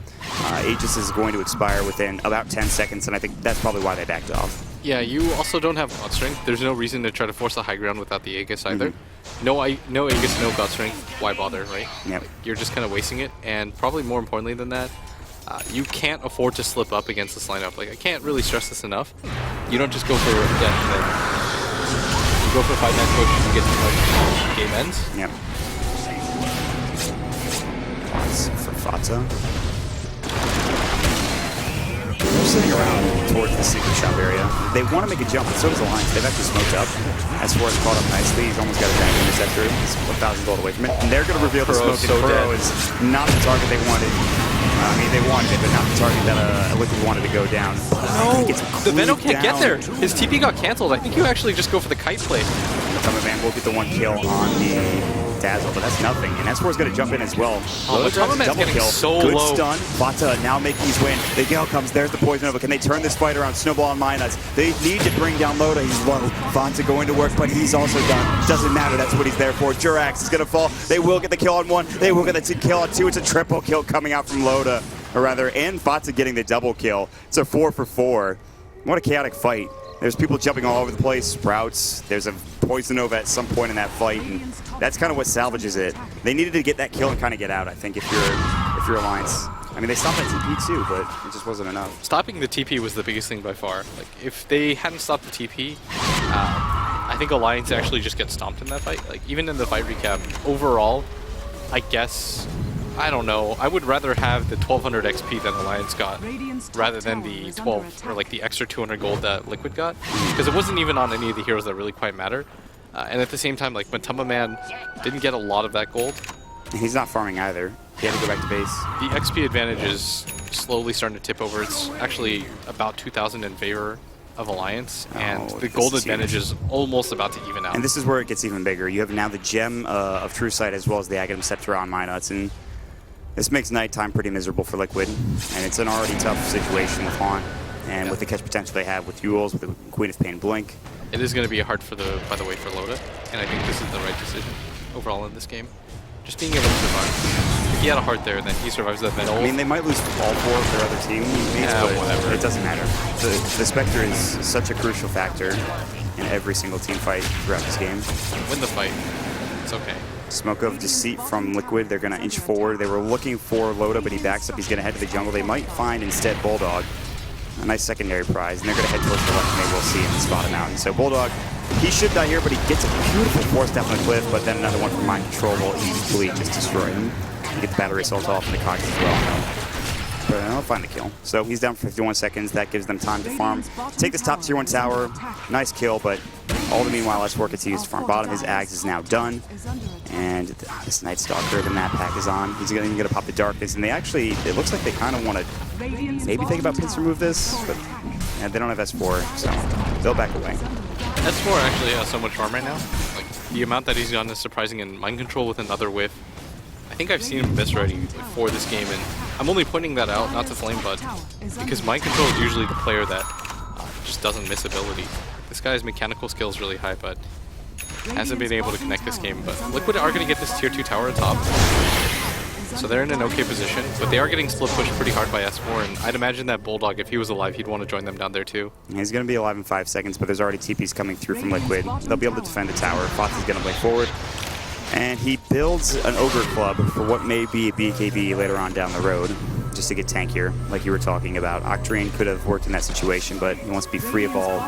Speaker 5: Aegis is going to expire within about 10 seconds, and I think that's probably why they backed off.
Speaker 6: Yeah, you also don't have God Strength. There's no reason to try to force a high ground without the Aegis either. No Aegis, no God Strength. Why bother, right?
Speaker 5: Yep.
Speaker 6: Like, you're just kind of wasting it. And probably more importantly than that, you can't afford to slip up against this lineup. Like, I can't really stress this enough. You don't just go for death and then you go for 5-man push and get too much game ends.
Speaker 5: Yep. For Fata. They're sitting around towards the secret shop area. They want to make a jump, but so does Alliance. They've actually smoked up. As far as caught up nicely, he's almost got a tank interceptor. He's 1,000 gold away from it. And they're going to reveal the smoke, and Furo is not the target they wanted. I mean, they wanted it, but not the target that Liquid wanted to go down.
Speaker 6: No, the Venom can't get there. His TP got canceled. I think you actually just go for the kite play.
Speaker 5: Matama Man will get the 1 kill on the Dazzle, but that's nothing. And S4's going to jump in as well.
Speaker 6: Oh, Matama Man's getting so
Speaker 5: Good
Speaker 6: low.
Speaker 5: stun. Fata now making his way in. The Gale comes. There's the Poison Nova. Can they turn this fight around? Snowball on Minuts. They need to bring down Loda. He's low. Fata going to work, but he's also done. Doesn't matter. That's what he's there for. Jurax is going to fall. They will get the kill on 1. They will get the kill on 2. It's a triple kill coming out from Loda. Or rather, and Fata getting the double kill. It's a 4 for 4. What a chaotic fight. There's people jumping all over the place, Sprouts. There's a Poison Nova at some point in that fight, and that's kind of what salvages it. They needed to get that kill and kind of get out, I think, if you're Alliance. I mean, they stopped that TP too, but it just wasn't enough.
Speaker 6: Stopping the TP was the biggest thing by far. Like, if they hadn't stopped the TP, I think Alliance actually just gets stomped in that fight. Like, even in the fight recap, overall, I guess, I don't know. I would rather have the 1200 XP that Alliance got rather than the 12 or like the extra 200 gold that Liquid got, because it wasn't even on any of the heroes that really quite matter. And at the same time, like, Matama Man didn't get a lot of that gold.
Speaker 5: He's not farming either. He had to go back to base.
Speaker 6: The XP advantage is slowly starting to tip over. It's actually about 2,000 in favor of Alliance, and the gold advantage is almost about to even out.
Speaker 5: And this is where it gets even bigger. You have now the Gem of True Sight as well as the Aghanim Scepter on Minuts, and this makes nighttime pretty miserable for Liquid, and it's an already tough situation with Haunt, and with the catch potential they have with Yules, with the Queen of Pain Blink.
Speaker 6: It is going to be hard for by the way, for Loda, and I think this is the right decision overall in this game. Just being able to survive. If he had a heart there, then he survives that medal.
Speaker 5: I mean, they might lose all 4 of their other teammates, but
Speaker 6: whatever.
Speaker 5: It doesn't matter. The Spectre is such a crucial factor in every single team fight throughout this game.
Speaker 6: Win the fight. It's okay.
Speaker 5: Smoke of Deceit from Liquid. They're going to inch forward. They were looking for Loda, but he backs up. He's going to head to the jungle. They might find instead Bulldog. A nice secondary prize, and they're going to head towards the left, and they will see him and spot him out. And so Bulldog, he should die here, but he gets a beautiful force step on the cliff, but then another one from Mind Control will easily just destroy him. You get the battery assault off and the cogs as well. But they'll find the kill. So he's down for 51 seconds. That gives them time to farm. Take this top tier 1 tower. Nice kill, but all the meanwhile, S4 continues to farm bottom. His Ags is now done. And this Night Stalker, the map pack is on. He's going to pop the Darkness. And they actually, it looks like they kind of want to maybe think about pinch remove this, but yeah, they don't have S4, so they'll back away.
Speaker 6: S4 actually has so much farm right now. Like, the amount that he's gotten is surprising, in Mind Control with another whiff. I think I've seen him miss already before this game, and I'm only pointing that out, not to flame, but because Mind Control is usually the player that just doesn't miss ability. This guy's mechanical skill is really high, but hasn't been able to connect this game. But Liquid are going to get this tier 2 tower on top, so they're in an okay position, but they are getting split pushed pretty hard by S4, and I'd imagine that Bulldog, if he was alive, he'd want to join them down there too.
Speaker 5: He's going to be alive in 5 seconds, but there's already TPs coming through from Liquid. They'll be able to defend the tower. Fox is going to play forward. And he builds an Ogre Club for what may be a BKB later on down the road, just to get tankier, like you were talking about. Octarine could have worked in that situation, but he wants to be free of all,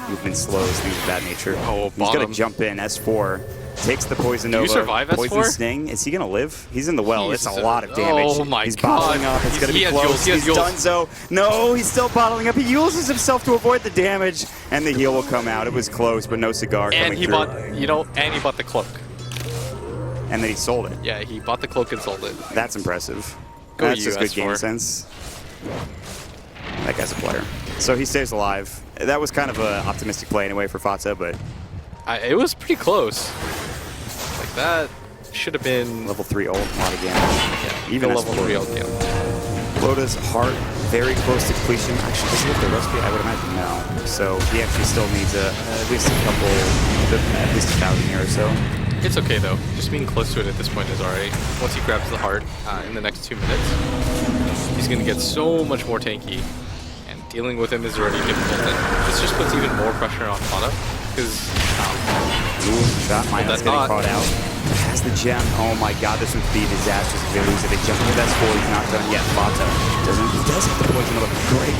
Speaker 5: movement slows, things of that nature.
Speaker 6: Oh,
Speaker 5: he's going to jump in. S4 takes the Poison Nova.
Speaker 6: Do you survive S4?
Speaker 5: Poison Sting. Is he going to live? He's in the well. It's a lot of damage.
Speaker 6: Oh my
Speaker 5: he's
Speaker 6: god.
Speaker 5: bottling up. It's going to be close. He's donezo. No, he's still bottling up. He uses himself to avoid the damage, and the heal will come out. It was close, but no cigar
Speaker 6: and
Speaker 5: coming
Speaker 6: he
Speaker 5: through.
Speaker 6: and he bought the cloak.
Speaker 5: And then he sold it.
Speaker 6: Yeah, he bought the cloak and sold it.
Speaker 5: That's impressive.
Speaker 6: Go
Speaker 5: That's just good
Speaker 6: S4.
Speaker 5: game sense. That guy's a player. So he stays alive. That was kind of an optimistic play anyway for Fata, but
Speaker 6: It was pretty close. Like, that should have been
Speaker 5: level 3 ult, a lot of damage.
Speaker 6: Yeah,
Speaker 5: Even
Speaker 6: level
Speaker 5: S4.
Speaker 6: 3 ult, yeah.
Speaker 5: Loda's heart very close to completion. Actually, does he have the recipe? I would imagine no. So he actually still needs at least a couple, at least 1,000 here or so.
Speaker 6: It's okay though. Just being close to it at this point is alright. Once he grabs the heart in the next 2 minutes, he's going to get so much more tanky. And dealing with him is already difficult. And this just puts even more pressure on Fata. Because
Speaker 5: shot mine that's getting caught out. Has the gem. Oh my god, this would be disastrous if they lose it. They jump into that S4. He's not done yet. Fata doesn't. He does have the poison Nova.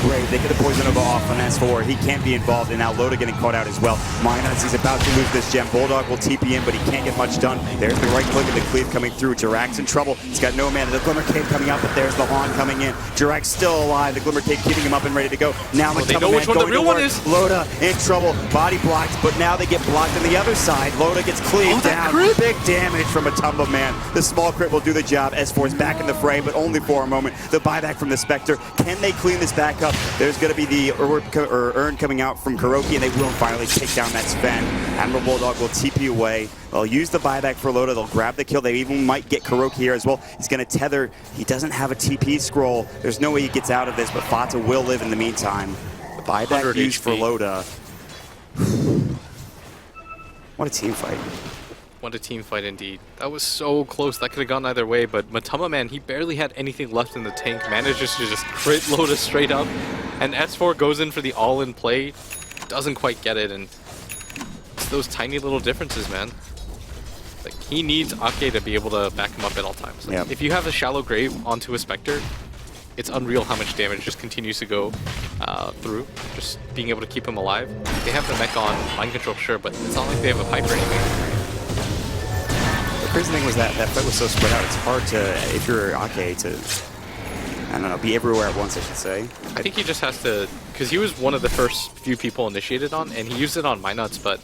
Speaker 5: Great. They get the poison Nova off on S4. He can't be involved, and now Loda getting caught out as well. Minus, he's about to lose this gem. Bulldog will TP in, but he can't get much done. There's the right click and the cleave coming through. Jirak's in trouble. He's got no mana. The Glimmer Cape coming out, but there's the Haunt coming in. Jirak's still alive. The Glimmer Cape keeping him up and ready to go. Now
Speaker 6: they know which one the real one is.
Speaker 5: Loda in trouble. Body blocked, but now they get blocked on the other side. Loda gets cleaved down. Big damage from Matumba Man. The small crit will do the job. S4 is back in the fray, but only for a moment. The buyback from the Spectre. Can they clean this back up? There's going to be the urn coming out from Kuroki, and they will finally take down that Sven. Admiral Bulldog will TP away. They'll use the buyback for Loda. They'll grab the kill. They even might get Kuroki here as well. He's going to tether. He doesn't have a TP scroll. There's no way he gets out of this, but Fata will live in the meantime. The buyback used for Loda. What a team fight.
Speaker 6: What a team fight indeed. That was so close. That could have gone either way, but Matumba Man, he barely had anything left in the tank. Manages to just crit Loda straight up. And S4 goes in for the all-in play. Doesn't quite get it, and it's those tiny little differences, man. Like, he needs Ake to be able to back him up at all times. Like, if you have a shallow grave onto a Spectre, it's unreal how much damage just continues to go through. Just being able to keep him alive. They have the mech on mind control, sure, but it's not like they have a pipe or anything.
Speaker 5: The crazy thing was that fight was so spread out. It's hard to, if you're Ake, to, I don't know, be everywhere at once, I should say.
Speaker 6: I think he just has to, because he was one of the first few people initiated on, and he used it on Minuts, but,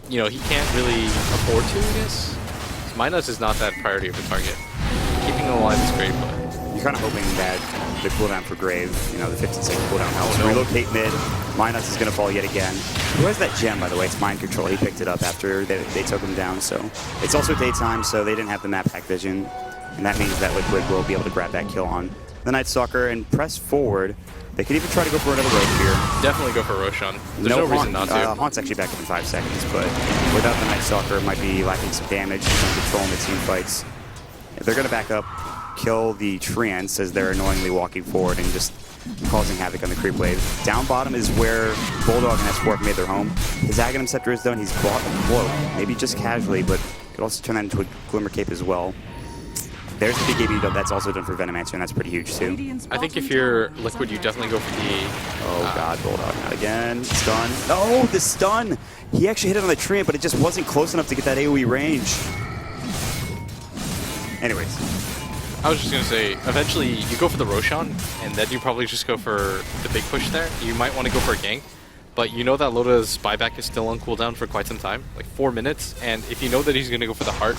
Speaker 6: you know, he can't really afford to, I guess. Minuts is not that priority of a target. Keeping him alive is great, but...
Speaker 5: You're kind of hoping that the cooldown for Grave, you know, the 15-second cooldown helps. Relocate mid. Minuts is going to fall yet again. Who has that gem, by the way? It's Mind Control. He picked it up after they took him down. So it's also daytime, so they didn't have the map pack vision. And that means that Liquid will be able to grab that kill on the Night Stalker and press forward. They could even try to go for another Roche here.
Speaker 6: Definitely go for Roshan. There's no reason not to.
Speaker 5: Haunt's actually back up in 5 seconds, but without the Night Stalker, it might be lacking some damage, some control in the team fights. If they're going to back up, kill the Treants as they're annoyingly walking forward and just causing havoc on the creep wave. Down bottom is where Bulldog and S4 have made their home. His Aghanim Scepter is done. He's bought a blow, maybe just casually, but could also turn that into a Glimmer Cape as well. There's the big AB dub. That's also done for Venomancer, and that's pretty huge too.
Speaker 6: I think if you're Liquid, you definitely go for the...
Speaker 5: Oh god, Bulldog not again. Stun. Oh, the stun! He actually hit it on the Treant, but it just wasn't close enough to get that AoE range. Anyways.
Speaker 6: I was just going to say, eventually you go for the Roshan, and then you probably just go for the big push there. You might want to go for a gank, but you know that Loda's buyback is still on cooldown for quite some time, like 4 minutes, and if you know that he's going to go for the heart,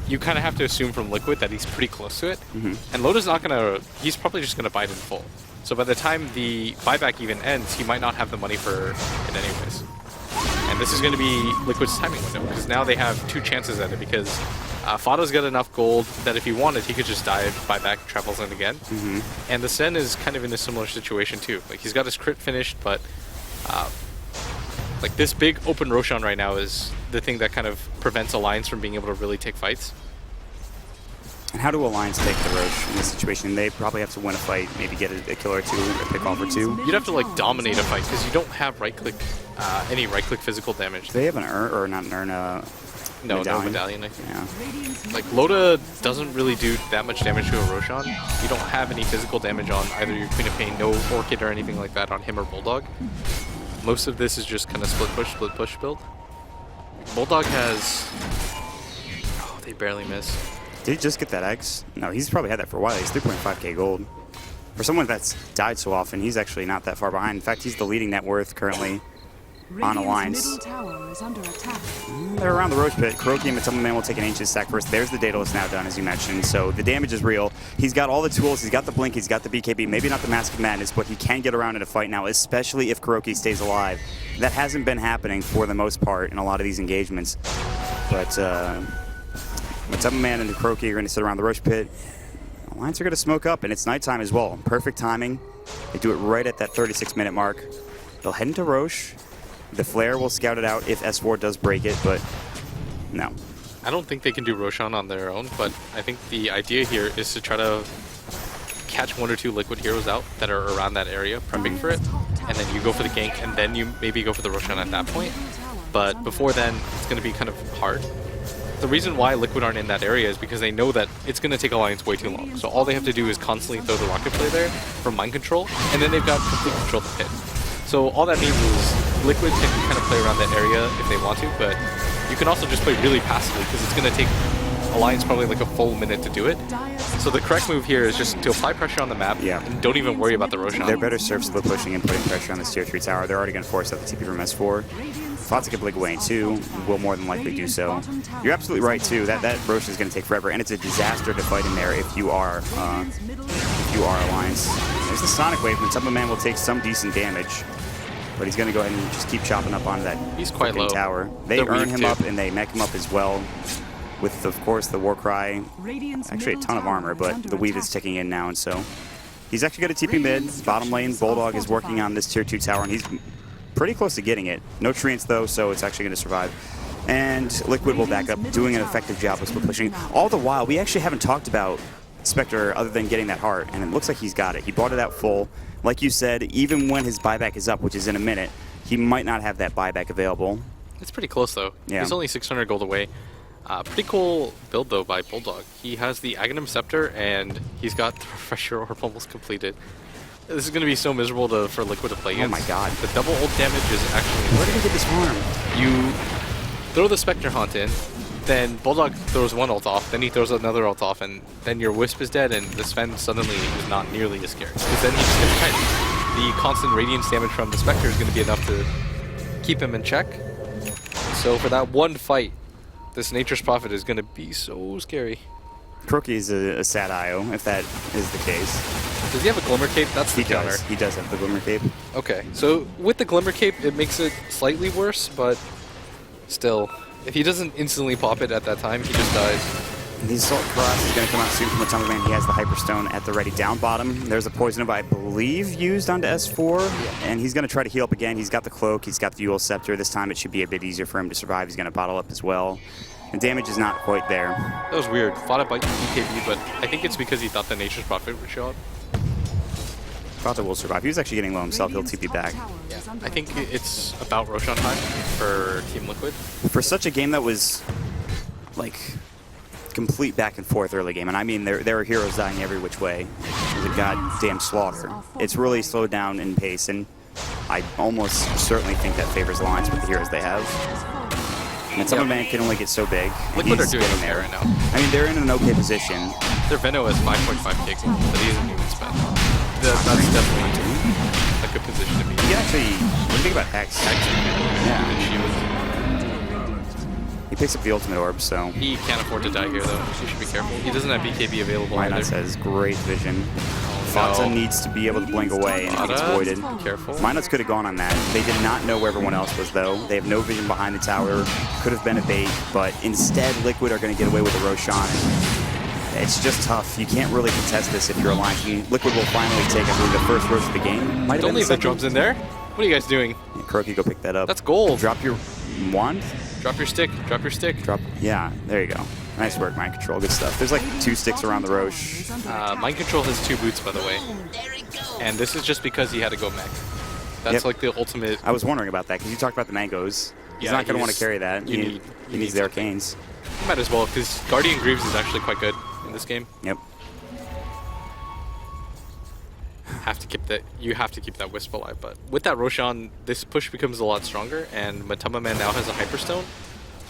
Speaker 6: you kind of have to assume from Liquid that he's pretty close to it, and Loda's not going to, he's probably just going to buy it in full. So by the time the buyback even ends, he might not have the money for it anyways. And this is going to be Liquid's timing window, because now they have 2 chances at it, because Fato's got enough gold that if he wanted, he could just dive, buyback, travels in again. And the Sen is kind of in a similar situation too. Like, he's got his crit finished, but like, this big open Roshan right now is the thing that kind of prevents Alliance from being able to really take fights.
Speaker 5: And how do Alliance take the Roche in this situation? They probably have to win a fight, maybe get a kill or 2, a pick off or 2.
Speaker 6: You'd have to, like, dominate a fight, because you don't have right-click, any right-click physical damage.
Speaker 5: Do they have an urn, or not an urn,
Speaker 6: no medallion, I think. Yeah. Like, Loda doesn't really do that much damage to a Roshan. You don't have any physical damage on either your Queen of Pain, no Orchid or anything like that on him or Bulldog. Most of this is just kind of split push build. Bulldog has... Oh, they barely miss.
Speaker 5: Did he just get that X? No, he's probably had that for a while. He's 3.5k gold. For someone that's died so often, he's actually not that far behind. In fact, he's the leading net worth currently on Alliance.
Speaker 7: Middle tower is under attack.
Speaker 5: They're around the Roche pit. Kuroki and Matumba Man will take an ancient stack first. There's the Daedalus now done, as you mentioned. So the damage is real. He's got all the tools. He's got the Blink. He's got the BKB. Maybe not the Mask of Madness, but he can get around in a fight now, especially if Kuroki stays alive. That hasn't been happening for the most part in a lot of these engagements. But Matumba Man and the Kuroki are going to sit around the Roche pit. Alliance are going to smoke up, and it's nighttime as well. Perfect timing. They do it right at that 36-minute mark. They'll head into Roche. The Flare will scout it out if S4 does break it, but no.
Speaker 6: I don't think they can do Roshan on their own, but I think the idea here is to try to catch 1 or 2 Liquid heroes out that are around that area, prepping for it, and then you go for the gank, and then you maybe go for the Roshan at that point. But before then, it's going to be kind of hard. The reason why Liquid aren't in that area is because they know that it's going to take Alliance way too long. So all they have to do is constantly throw the rocket play there for mind control, and then they've got complete control of the pit. So all that means is Liquid can kind of play around that area if they want to, but you can also just play really passively because it's going to take Alliance probably like a full minute to do it. So the correct move here is just to apply pressure on the map and don't even worry about the Roshan.
Speaker 5: They're better served split pushing and putting pressure on this tier 3 tower. They're already going to force out the TP from S4. Fatsa can blink away too, will more than likely do so. You're absolutely right too, that Roche is going to take forever, and it's a disaster to fight in there if you are Alliance. There's the Sonic Wave, and Matamba Man will take some decent damage, but he's going to go ahead and just keep chopping up onto that
Speaker 6: He's quite low.
Speaker 5: tower. They
Speaker 6: They're
Speaker 5: earn
Speaker 6: weak
Speaker 5: him
Speaker 6: too.
Speaker 5: up, and they mech him up as well, with, of course, the Warcry. Actually a ton of armor, but the Weave is ticking in now, and so he's actually got a TP mid. Bottom lane, Bulldog is working on this tier 2 tower, and he's pretty close to getting it. No treants though, so it's actually going to survive. And Liquid will back up, doing an effective job of split pushing. All the while, we actually haven't talked about Spectre other than getting that heart, and it looks like he's got it. He brought it out full. Like you said, even when his buyback is up, which is in a minute, he might not have that buyback available.
Speaker 6: It's pretty close though.
Speaker 5: Yeah.
Speaker 6: He's only 600 gold away. Pretty cool build though by Bulldog. He has the Aghanim Scepter and he's got the Refresher Orb almost completed. This is going to be so miserable for Liquid to play against.
Speaker 5: Oh my god.
Speaker 6: The double ult damage is actually...
Speaker 5: Where did he get this farm?
Speaker 6: You throw the Spectre Haunt in, then Bulldog throws one ult off, then he throws another ult off, and then your Wisp is dead, and the Sven suddenly is not nearly as scary. Because then he just gets kited. The constant Radiance damage from the Spectre is going to be enough to keep him in check. So for that one fight, this Nature's Prophet is going to be so scary.
Speaker 5: Crookie is a sad IO, if that is the case.
Speaker 6: Does he have a Glimmer Cape? That's the counter.
Speaker 5: He does have the Glimmer Cape.
Speaker 6: Okay, so with the Glimmer Cape, it makes it slightly worse, but still, if he doesn't instantly pop it at that time, he just dies.
Speaker 5: The Assault Cross is going to come out soon from Matamba Man. He has the Hyperstone at the ready down bottom. There's a Poison Orb, I believe, used onto S4, and he's going to try to heal up again. He's got the Cloak, he's got the Eul Scepter. This time it should be a bit easier for him to survive. He's going to bottle up as well. The damage is not quite there.
Speaker 6: That was weird. Thought it might be BKB, but I think it's because he thought the Nature's Prophet would show up.
Speaker 5: Fata will survive. He was actually getting low himself. He'll TP back.
Speaker 6: Yeah, I think it's about Roshan time for Team Liquid.
Speaker 5: For such a game that was, like, complete back and forth early game, and I mean there were heroes dying every which way. It was a goddamn slaughter. It's really slowed down in pace, and I almost certainly think that favors Alliance with the heroes they have. And some man can only get so big.
Speaker 6: Liquid are
Speaker 5: He's
Speaker 6: doing
Speaker 5: getting
Speaker 6: okay
Speaker 5: there
Speaker 6: right now.
Speaker 5: I mean, they're in an okay position.
Speaker 6: Their Veno is 5.5k gold, but he hasn't even spent. That's definitely a good position to be in.
Speaker 5: He actually, what do you think about Hex?
Speaker 6: Yeah.
Speaker 5: He picks up the ultimate orb, so.
Speaker 6: He can't afford to die here, though. He should be careful. He doesn't have BKB available
Speaker 5: Minot
Speaker 6: either.
Speaker 5: says great vision. Fata needs to be able to blink away, and it's voided.
Speaker 6: Be careful.
Speaker 5: Minots could have gone on that. They did not know where everyone else was, though. They have no vision behind the tower. Could have been a bait, but instead, Liquid are going to get away with the Roshan. It's just tough. You can't really contest this if you're Alliance. Liquid will finally take, I believe, the first Rosh of the game. Might have
Speaker 6: Don't
Speaker 5: been
Speaker 6: leave the
Speaker 5: second.
Speaker 6: drums in there. What are you guys doing?
Speaker 5: Yeah, Kuroki, go pick that up.
Speaker 6: That's gold.
Speaker 5: Drop your wand?
Speaker 6: Drop your stick. Drop your stick.
Speaker 5: Drop. Yeah, there you go. Nice work, Mind Control. Good stuff. There's like 2 sticks around the Roche.
Speaker 6: Mind Control has 2 boots, by the way. And this is just because he had to go mech. That's like the ultimate...
Speaker 5: I was wondering about that, because you talked about the mangoes. He's not going to want to carry that. He needs the arcanes.
Speaker 6: You might as well, because Guardian Greaves is actually quite good in this game.
Speaker 5: Yep.
Speaker 6: You have to keep that Wisp alive, but with that Roshan, this push becomes a lot stronger, and Matamba Man now has a Hyperstone,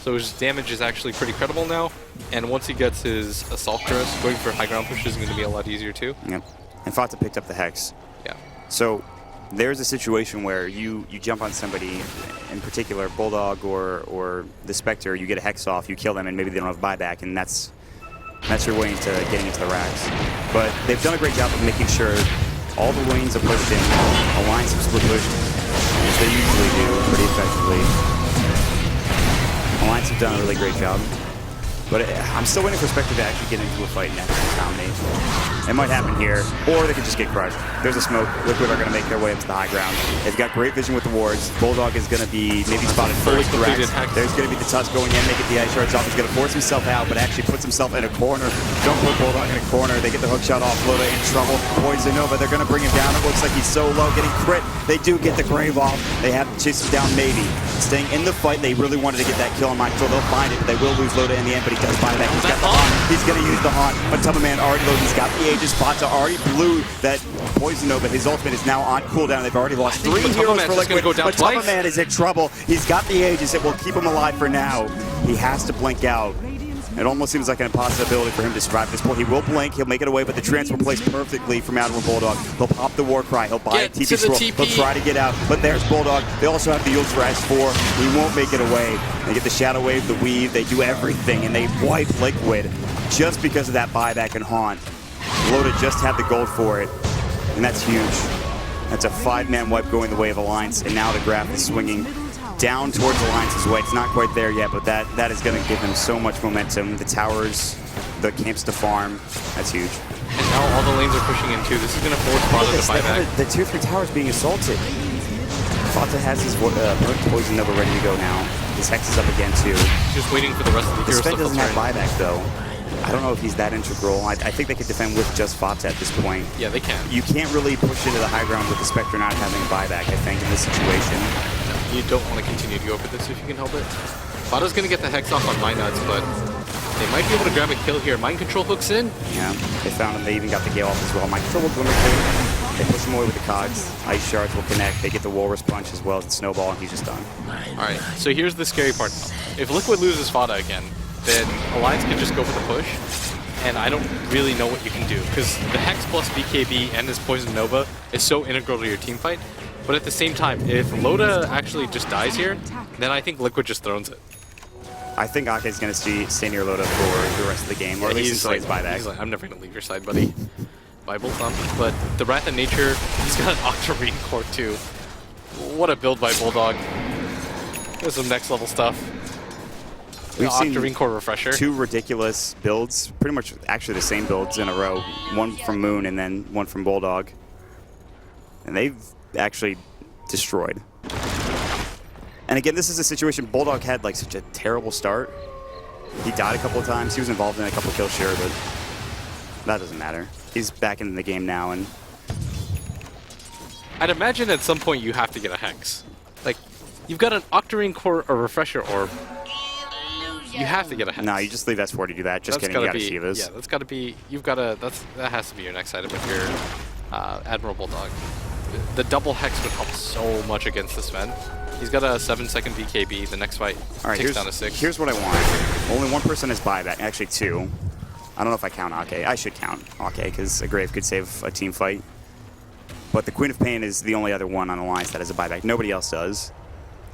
Speaker 6: so his damage is actually pretty credible now, and once he gets his Assault Cross, going for high ground push is going to be a lot easier too.
Speaker 5: Yep. And Fata picked up the Hex.
Speaker 6: Yeah.
Speaker 5: So there's a situation where you jump on somebody, in particular Bulldog or the Spectre, you get a Hex off, you kill them, and maybe they don't have buyback, and that's your way into getting into the racks. But they've done a great job of making sure all the lanes are pushed in, Alliance is split pushed, as they usually do, pretty effectively. Alliance have done a really great job. But I'm still waiting for Spectre to actually get into a fight and actually dominate. It might happen here, or they could just get crushed. There's a smoke. Liquid are going to make their way up to the high ground. They've got great vision with the wards. Bulldog is going to be maybe spotted first. There's going to be the Tusk going in, making the ice shards off. He's going to force himself out, but actually puts himself in a corner. Don't put Bulldog in a corner. They get the hook shot off. Loda in trouble. Poison Nova, they're going to bring him down. It looks like he's so low, getting crit. They do get the grave off. They have to chase him down, maybe. Staying in the fight, they really wanted to get that kill on Mind Control. They'll find it, but they will lose Loda in the end, but he does find it back. He's got the haunt. He's going to use the haunt, but Tubman already low. He's got the Aegis. Fata already blew that Poison Nova. His ultimate is now on cooldown. They've already lost 3 heroes for Liquid, but Tubman is in trouble. He's got the Aegis. It will keep him alive for now. He has to blink out. It almost seems like an impossibility for him to survive this point. He will blink, he'll make it away, but the transfer plays perfectly from Admiral Bulldog. He'll pop the war cry, he'll buy a TP scroll, he'll try to get out, but there's Bulldog. They also have the ult for S4. He won't make it away. They get the Shadow Wave, the Weave, they do everything, and they wipe Liquid just because of that buyback and haunt. Loda just had the gold for it, and that's huge. That's a 5-man wipe going the way of Alliance, and now the graph is swinging down towards Alliance's way. It's not quite there yet, but that is going to give him so much momentum. The towers, the camps to farm, that's huge.
Speaker 6: And now all the lanes are pushing in too. This is going to force Fata to buy back.
Speaker 5: The 2-3 towers being assaulted. Fata has his Poison Nova ready to go now. His Hex is up again too.
Speaker 6: Just waiting for the rest of the heroes to
Speaker 5: doesn't have buyback though. I don't know if he's that integral. I think they could defend with just Fata at this point.
Speaker 6: Yeah, they can.
Speaker 5: You can't really push into the high ground with the Spectre not having a buyback, I think, in this situation.
Speaker 6: You don't want to continue to go for this if you can help it. Fata's going to get the Hex off on My Nuts, but they might be able to grab a kill here. Mind Control hooks in.
Speaker 5: Yeah, they found him. They even got the Gale off as well. Mind Control will glimmer through. They push him away with the Cogs. Ice Shards will connect. They get the Walrus Punch as well as the Snowball, and he's just done.
Speaker 6: Alright, so here's the scary part. If Liquid loses Fata again, then Alliance can just go for the push, and I don't really know what you can do, because the Hex plus BKB and this Poison Nova is so integral to your team fight. But at the same time, if Loda actually just dies here, then I think Liquid just thrones it.
Speaker 5: I think Ake is going to stay near Loda for the rest of the game, or at least until his buyback.
Speaker 6: He's like, I'm never going to leave your side, buddy. Bible thump. But the Wrath of Nature, he's got an Octarine Core too. What a build by Bulldog. There's some next level stuff.
Speaker 5: We've seen
Speaker 6: Octarine Core Refresher.
Speaker 5: 2 ridiculous builds, pretty much actually the same builds in a row. One from Moon and then one from Bulldog. And they've actually destroyed. And again, this is a situation Bulldog had like such a terrible start. He died a couple of times. He was involved in a couple of kills, sure, but that doesn't matter. He's back in the game now, and
Speaker 6: I'd imagine at some point you have to get a Hex. Like, you've got an Octarine Core or Refresher Orb. You have to get a Hex.
Speaker 5: No, you just leave S4 to do that. Just kidding, you gotta see this.
Speaker 6: Yeah, that's gotta be, that has to be your next item if you're Admiral Bulldog. The double Hex would help so much against this Sven. He's got a 7-second BKB. The next fight takes down to 6.
Speaker 5: Here's what I want. Only one person has buyback. Actually, 2. I don't know if I count Ake. I should count Ake because a Grave could save a team fight. But the Queen of Pain is the only other one on Alliance that has a buyback. Nobody else does.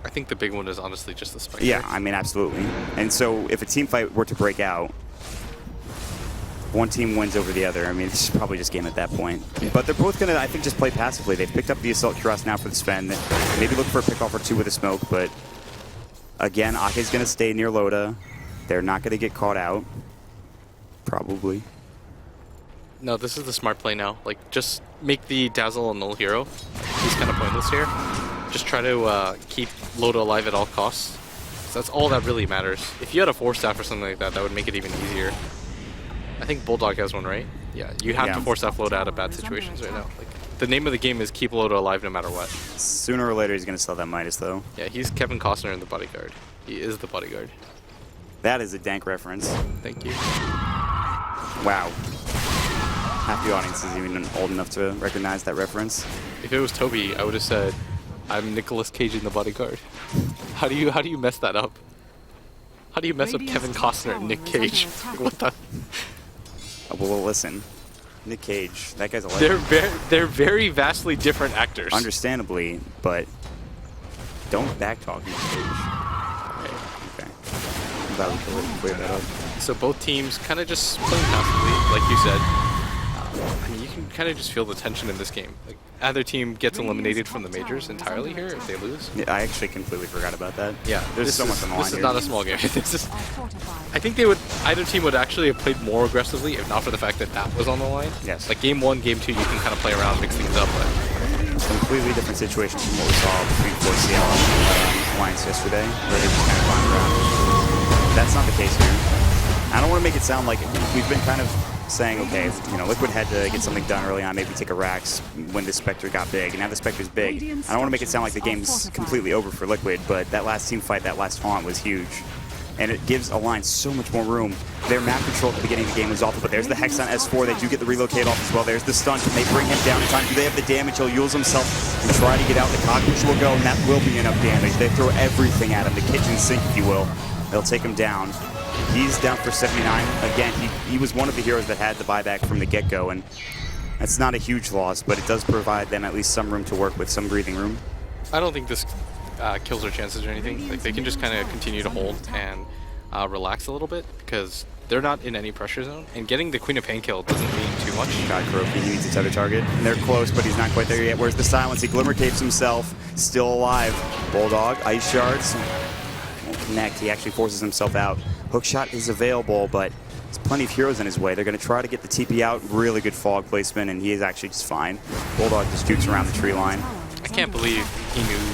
Speaker 6: I think the big one is honestly just the Spectre.
Speaker 5: Yeah, I mean, absolutely. And so if a team fight were to break out, one team wins over the other. I mean, it's probably just game at that point. But they're both going to, I think, just play passively. They've picked up the Assault Cuirass now for the Sven. Maybe look for a pick-off or 2 with a smoke, but again, Ake's going to stay near Loda. They're not going to get caught out. Probably.
Speaker 6: No, this is the smart play now. Like, just make the Dazzle a null hero. He's kind of pointless here. Just try to keep Loda alive at all costs. So that's all that really matters. If you had a 4-staff or something like that, that would make it even easier. I think Bulldog has one, right? Yeah, you have to force Loda out of bad situations right now. Like, the name of the game is keep Loda alive no matter what.
Speaker 5: Sooner or later, he's going to sell that Midas, though.
Speaker 6: Yeah, he's Kevin Costner in The Bodyguard. He is the bodyguard.
Speaker 5: That is a dank reference.
Speaker 6: Thank you.
Speaker 5: Wow. Half the audience isn't even old enough to recognize that reference.
Speaker 6: If it was Toby, I would have said, I'm Nicolas Cage in The Bodyguard. How do you mess that up? How do you mess up Kevin Costner and Nick Cage? Like, what the?
Speaker 5: Well, listen. Nick Cage, that guy's a legend.
Speaker 6: They're very vastly different actors.
Speaker 5: Understandably, but don't backtalk Nick Cage. Okay. I'm glad we cleared that up.
Speaker 6: So both teams kind of just playing passively, like you said. I mean, you can kind of just feel the tension in this game. Like, either team gets eliminated from the majors entirely here if they lose.
Speaker 5: Yeah, I actually completely forgot about that.
Speaker 6: Yeah,
Speaker 5: There's so much on the line
Speaker 6: This is
Speaker 5: here.
Speaker 6: not a small game. This is, I think either team would actually have played more aggressively if not for the fact that that was on the line.
Speaker 5: Yes.
Speaker 6: Like game 1, game 2, you can kind of play around, mix things up, but
Speaker 5: Completely different situation from what we saw between 4CL and Alliance yesterday, where they just kind of climbed around. That's not the case here. I don't want to make it sound like we've been kind of saying, okay, you know, Liquid had to get something done early on, maybe take a Rax when the Spectre got big, and now the Spectre's big. I don't want to make it sound like the game's completely over for Liquid, but that last team fight, that last taunt was huge. And it gives Alliance so much more room. Their map control at the beginning of the game was awful, but there's the Hex on S4. They do get the relocate off as well. There's the stun. Can they bring him down in time? Do they have the damage? He'll use himself and try to get out. The Cockroach will go, and that will be enough damage. They throw everything at him, the kitchen sink, if you will. They'll take him down. He's down for 79. Again, he was one of the heroes that had the buyback from the get-go, and that's not a huge loss, but it does provide them at least some room to work with, some breathing room.
Speaker 6: I don't think this kills their chances or anything. Like they can just kind of continue to hold and relax a little bit because they're not in any pressure zone. And getting the Queen of Pain kill doesn't mean too much.
Speaker 5: God, Kuroki, he needs a tether target. And they're close, but he's not quite there yet. Where's the silence? He Glimmer Capes himself, still alive. Bulldog, Ice Shards, won't connect. He actually forces himself out. Hookshot is available, but there's plenty of heroes in his way. They're going to try to get the TP out. Really good fog placement, and he is actually just fine. Bulldog just jukes around the tree line.
Speaker 6: I can't believe he knew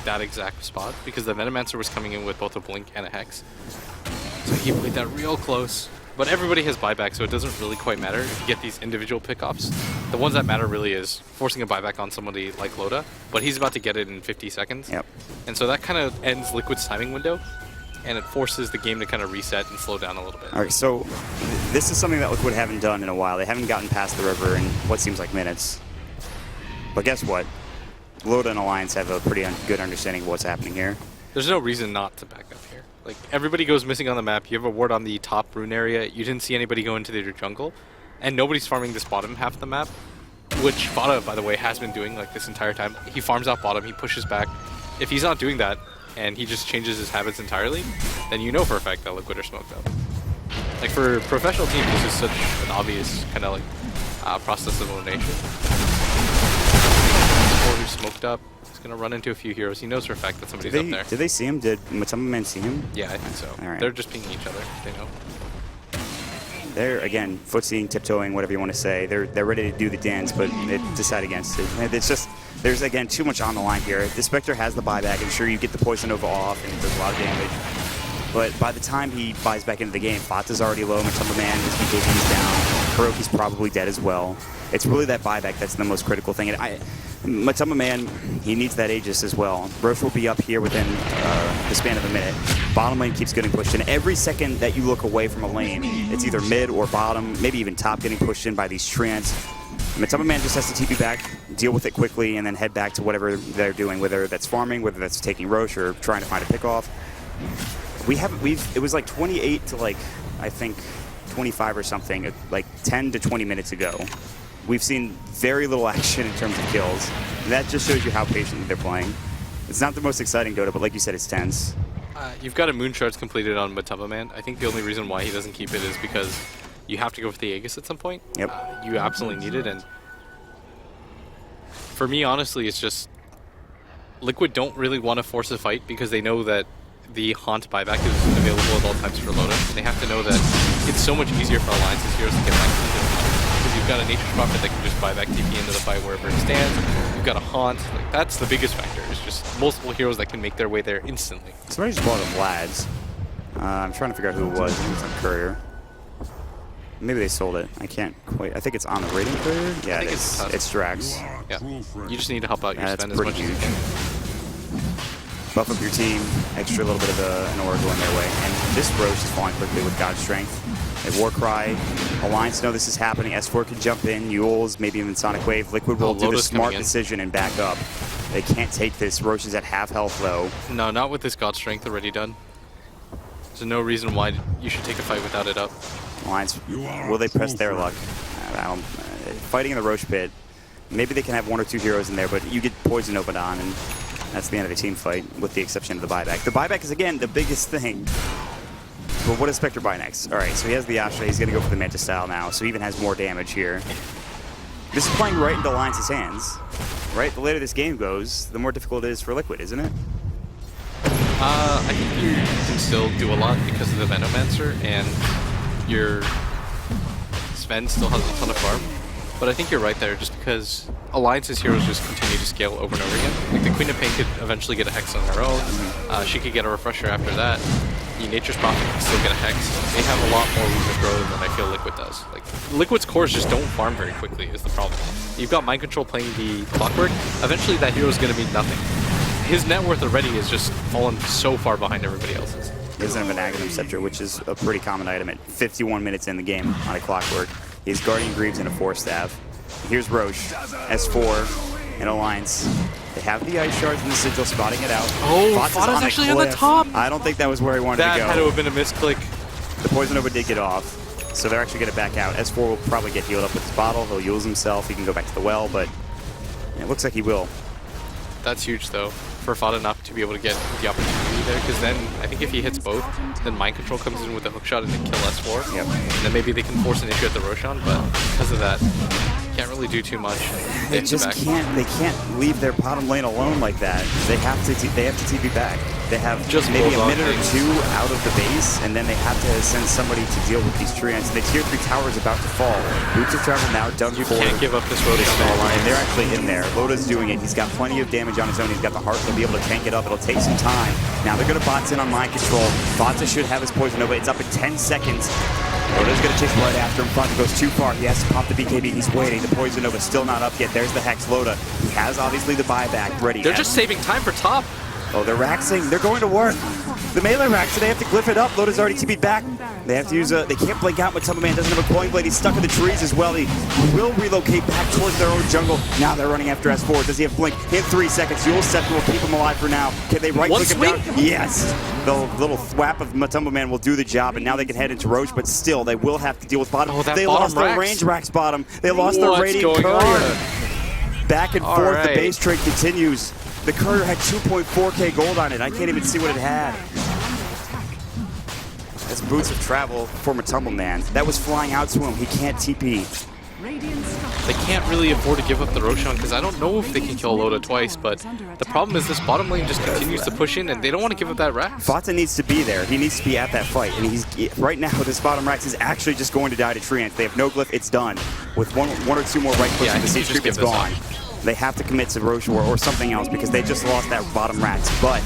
Speaker 6: that exact spot because the Venomancer was coming in with both a Blink and a Hex. So he played that real close. But everybody has buyback, so it doesn't really quite matter if you get these individual pickoffs. The ones that matter really is forcing a buyback on somebody like Loda, but he's about to get it in 50 seconds.
Speaker 5: Yep.
Speaker 6: And so that kind of ends Liquid's timing window, and it forces the game to kind of reset and slow down a little bit.
Speaker 5: All right, so this is something that Liquid haven't done in a while. They haven't gotten past the river in what seems like minutes. But guess what? Loda and Alliance have a pretty good understanding of what's happening here.
Speaker 6: There's no reason not to back up here. Like, everybody goes missing on the map. You have a ward on the top rune area. You didn't see anybody go into their jungle. And nobody's farming this bottom half of the map, which Vada, by the way, has been doing like this entire time. He farms out bottom, he pushes back. If he's not doing that, and he just changes his habits entirely, then you know for a fact that Liquid are smoked up. Like, for professional teams, this is such an obvious kind of like process of elimination. Who's smoked up. He's gonna run into a few heroes. He knows for a fact that somebody's up there.
Speaker 5: Did they see him? Did Matamba Man see him?
Speaker 6: Yeah, I think so.
Speaker 5: All right.
Speaker 6: They're just pinging each other. They know.
Speaker 5: They're, again, footseeing, tiptoeing, whatever you want to say. They're ready to do the dance, but they decide against it. And it's just, there's, again, too much on the line here. The Spectre has the buyback, and sure, you get the Poison Nova off, and it does a lot of damage. But by the time he buys back into the game, Fata's already low, Matamba Man, his BKB's down, Kuroki's probably dead as well. It's really that buyback that's the most critical thing. And Matamba Man, he needs that Aegis as well. Roche will be up here within the span of a minute. Bottom lane keeps getting pushed in. Every second that you look away from a lane, it's either mid or bottom, maybe even top getting pushed in by these treants. Matamba Man just has to TP back, deal with it quickly, and then head back to whatever they're doing, whether that's farming, whether that's taking Roche or trying to find a pickoff. It was like 28 to like, I think 25 or something, like 10 to 20 minutes ago. We've seen very little action in terms of kills. And that just shows you how patiently they're playing. It's not the most exciting Dota, but like you said, it's tense.
Speaker 6: You've got a Moon Shards completed on Matamba Man. I think the only reason why he doesn't keep it is because you have to go for the Aegis at some point.
Speaker 5: Yep.
Speaker 6: You absolutely need it, and for me, honestly, it's just Liquid don't really want to force a fight because they know that the Haunt buyback is available at all times for Loda. And they have to know that it's so much easier for Alliance's heroes to get back to the because you've got a Nature's Prophet that can just buy back TP into the fight wherever it stands. You've got a Haunt. Like, that's the biggest factor. It's just multiple heroes that can make their way there instantly.
Speaker 5: Somebody just bought a Vlad's. I'm trying to figure out who it was. I think it's on Courier. Maybe they sold it. I can't quite. I think it's on the rating Courier. Yeah, it is. It's Drax.
Speaker 6: Yeah. You just need to help out your
Speaker 5: That's
Speaker 6: spend as
Speaker 5: pretty
Speaker 6: much as you
Speaker 5: huge.
Speaker 6: can.
Speaker 5: Buff up your team, extra little bit of an Oracle in their way. And this Roche is falling quickly with God's Strength. A Warcry, Alliance know this is happening. S4 can jump in, Yules, maybe even Sonic Wave. Liquid will do the
Speaker 6: Loda's
Speaker 5: smart
Speaker 6: coming in.
Speaker 5: decision and back up. They can't take this. Roche is at half health though.
Speaker 6: No, not with this God Strength already done. There's no reason why you should take a fight without it up.
Speaker 5: Alliance, will they press their luck? Fighting in the Roche pit, maybe they can have one or two heroes in there, but you get Poison Nova on, and that's the end of the team fight, with the exception of the buyback. The buyback is, again, the biggest thing. But what does Spectre buy next? All right, so he has the Asha. He's going to go for the Manta style now, so he even has more damage here. This is playing right into Alliance's hands. Right? The later this game goes, the more difficult it is for Liquid, isn't it?
Speaker 6: I think you can still do a lot because of the Venomancer, and your Sven still has a ton of farm. But I think you're right there, just because Alliance's heroes just continue to scale over and over again. Like the Queen of Pain could eventually get a Hex on her own. She could get a Refresher after that. The Nature's Prophet can still get a Hex. They have a lot more room to grow than I feel Liquid does. Like Liquid's cores just don't farm very quickly is the problem. You've got Mind Control playing the Clockwork. Eventually that hero is going to mean nothing. His net worth already is just fallen so far behind everybody else's.
Speaker 5: He doesn't have an Aghanim Scepter, which is a pretty common item at 51 minutes in the game on a Clockwork. He has Guardian Greaves and a Force Staff. Here's Roche, S4, and Alliance. They have the Ice Shards and the Sigil spotting it out.
Speaker 6: Oh, Fada's actually on the top!
Speaker 5: I don't think that was where he wanted to go.
Speaker 6: That had to have been a misclick.
Speaker 5: The Poison Nova did get off, so they're actually going to back out. S4 will probably get healed up with his bottle. He'll use himself. He can go back to the well, but it looks like he will.
Speaker 6: That's huge, though, for Fada not to be able to get the opportunity there, because then I think if he hits both, then Mind Control comes in with a hookshot and then kill S4.
Speaker 5: Yep.
Speaker 6: And then maybe they can force an issue at the Roshan, but because of that, can't really do too much.
Speaker 5: They just can't leave their bottom lane alone like that. They have to TP back. They have
Speaker 6: Just
Speaker 5: maybe a
Speaker 6: Bulldog
Speaker 5: minute or
Speaker 6: things.
Speaker 5: two out of the base, and then they have to send somebody to deal with these treants. The tier 3 tower is about to fall. Boots of Travel now done
Speaker 6: You
Speaker 5: for.
Speaker 6: can't give up this road
Speaker 5: This
Speaker 6: small
Speaker 5: line.
Speaker 6: line.
Speaker 5: They're actually in there. Loda's doing it. He's got plenty of damage on his own. He's got the heart to be able to tank it up. It'll take some time. Now they're going to bots in on Mind Control. Fata should have his Poison Nova. It's up in 10 seconds. Loda's going to chase right after him. Fata goes too far. He has to pop the BKB. He's waiting. The Poison Nova's still not up yet. There's the Hex. Loda. He has obviously the buyback ready.
Speaker 6: They're just saving time for top.
Speaker 5: Oh, they're raxing. They're going to work. The melee racks, so they have to glyph it up. Loda's already TP'd back. They have to use they can't blink out. Matumba Man doesn't have a coin blade. He's stuck in the trees as well. He will relocate back towards their own jungle. Now they're running after S4. Does he have blink? In 3 seconds. Yule Scepter will keep him alive for now. Can they right click him down? Yes. The little thwap of Matumba Man will do the job, and now they can head into Roche, but still, they will have to deal with bottom.
Speaker 6: Oh, that
Speaker 5: they
Speaker 6: bottom
Speaker 5: lost their
Speaker 6: racks.
Speaker 5: range racks bottom. They lost their
Speaker 6: What's
Speaker 5: Radiant
Speaker 6: going
Speaker 5: Courier.
Speaker 6: on?
Speaker 5: Back and
Speaker 6: All
Speaker 5: forth, the
Speaker 6: right.
Speaker 5: base trade continues. The Courier had 2.4k gold on it. I can't even see what it had. That's Boots of Travel for Matumba Man. That was flying out to him. He can't TP.
Speaker 6: They can't really afford to give up the Roshan, because I don't know if they can kill Loda twice, but the problem is this bottom lane just continues to push in, and they don't want to give up that Rax.
Speaker 5: Fata needs to be there. He needs to be at that fight. And he's right now, this bottom Rax is actually just going to die to Treant. They have no glyph. It's done. With one or two more right clicks,
Speaker 6: Yeah, I
Speaker 5: the
Speaker 6: think
Speaker 5: Siege
Speaker 6: you just
Speaker 5: Creep is
Speaker 6: give this
Speaker 5: gone. They have to commit to Roche or something else because they just lost that bottom Rax. But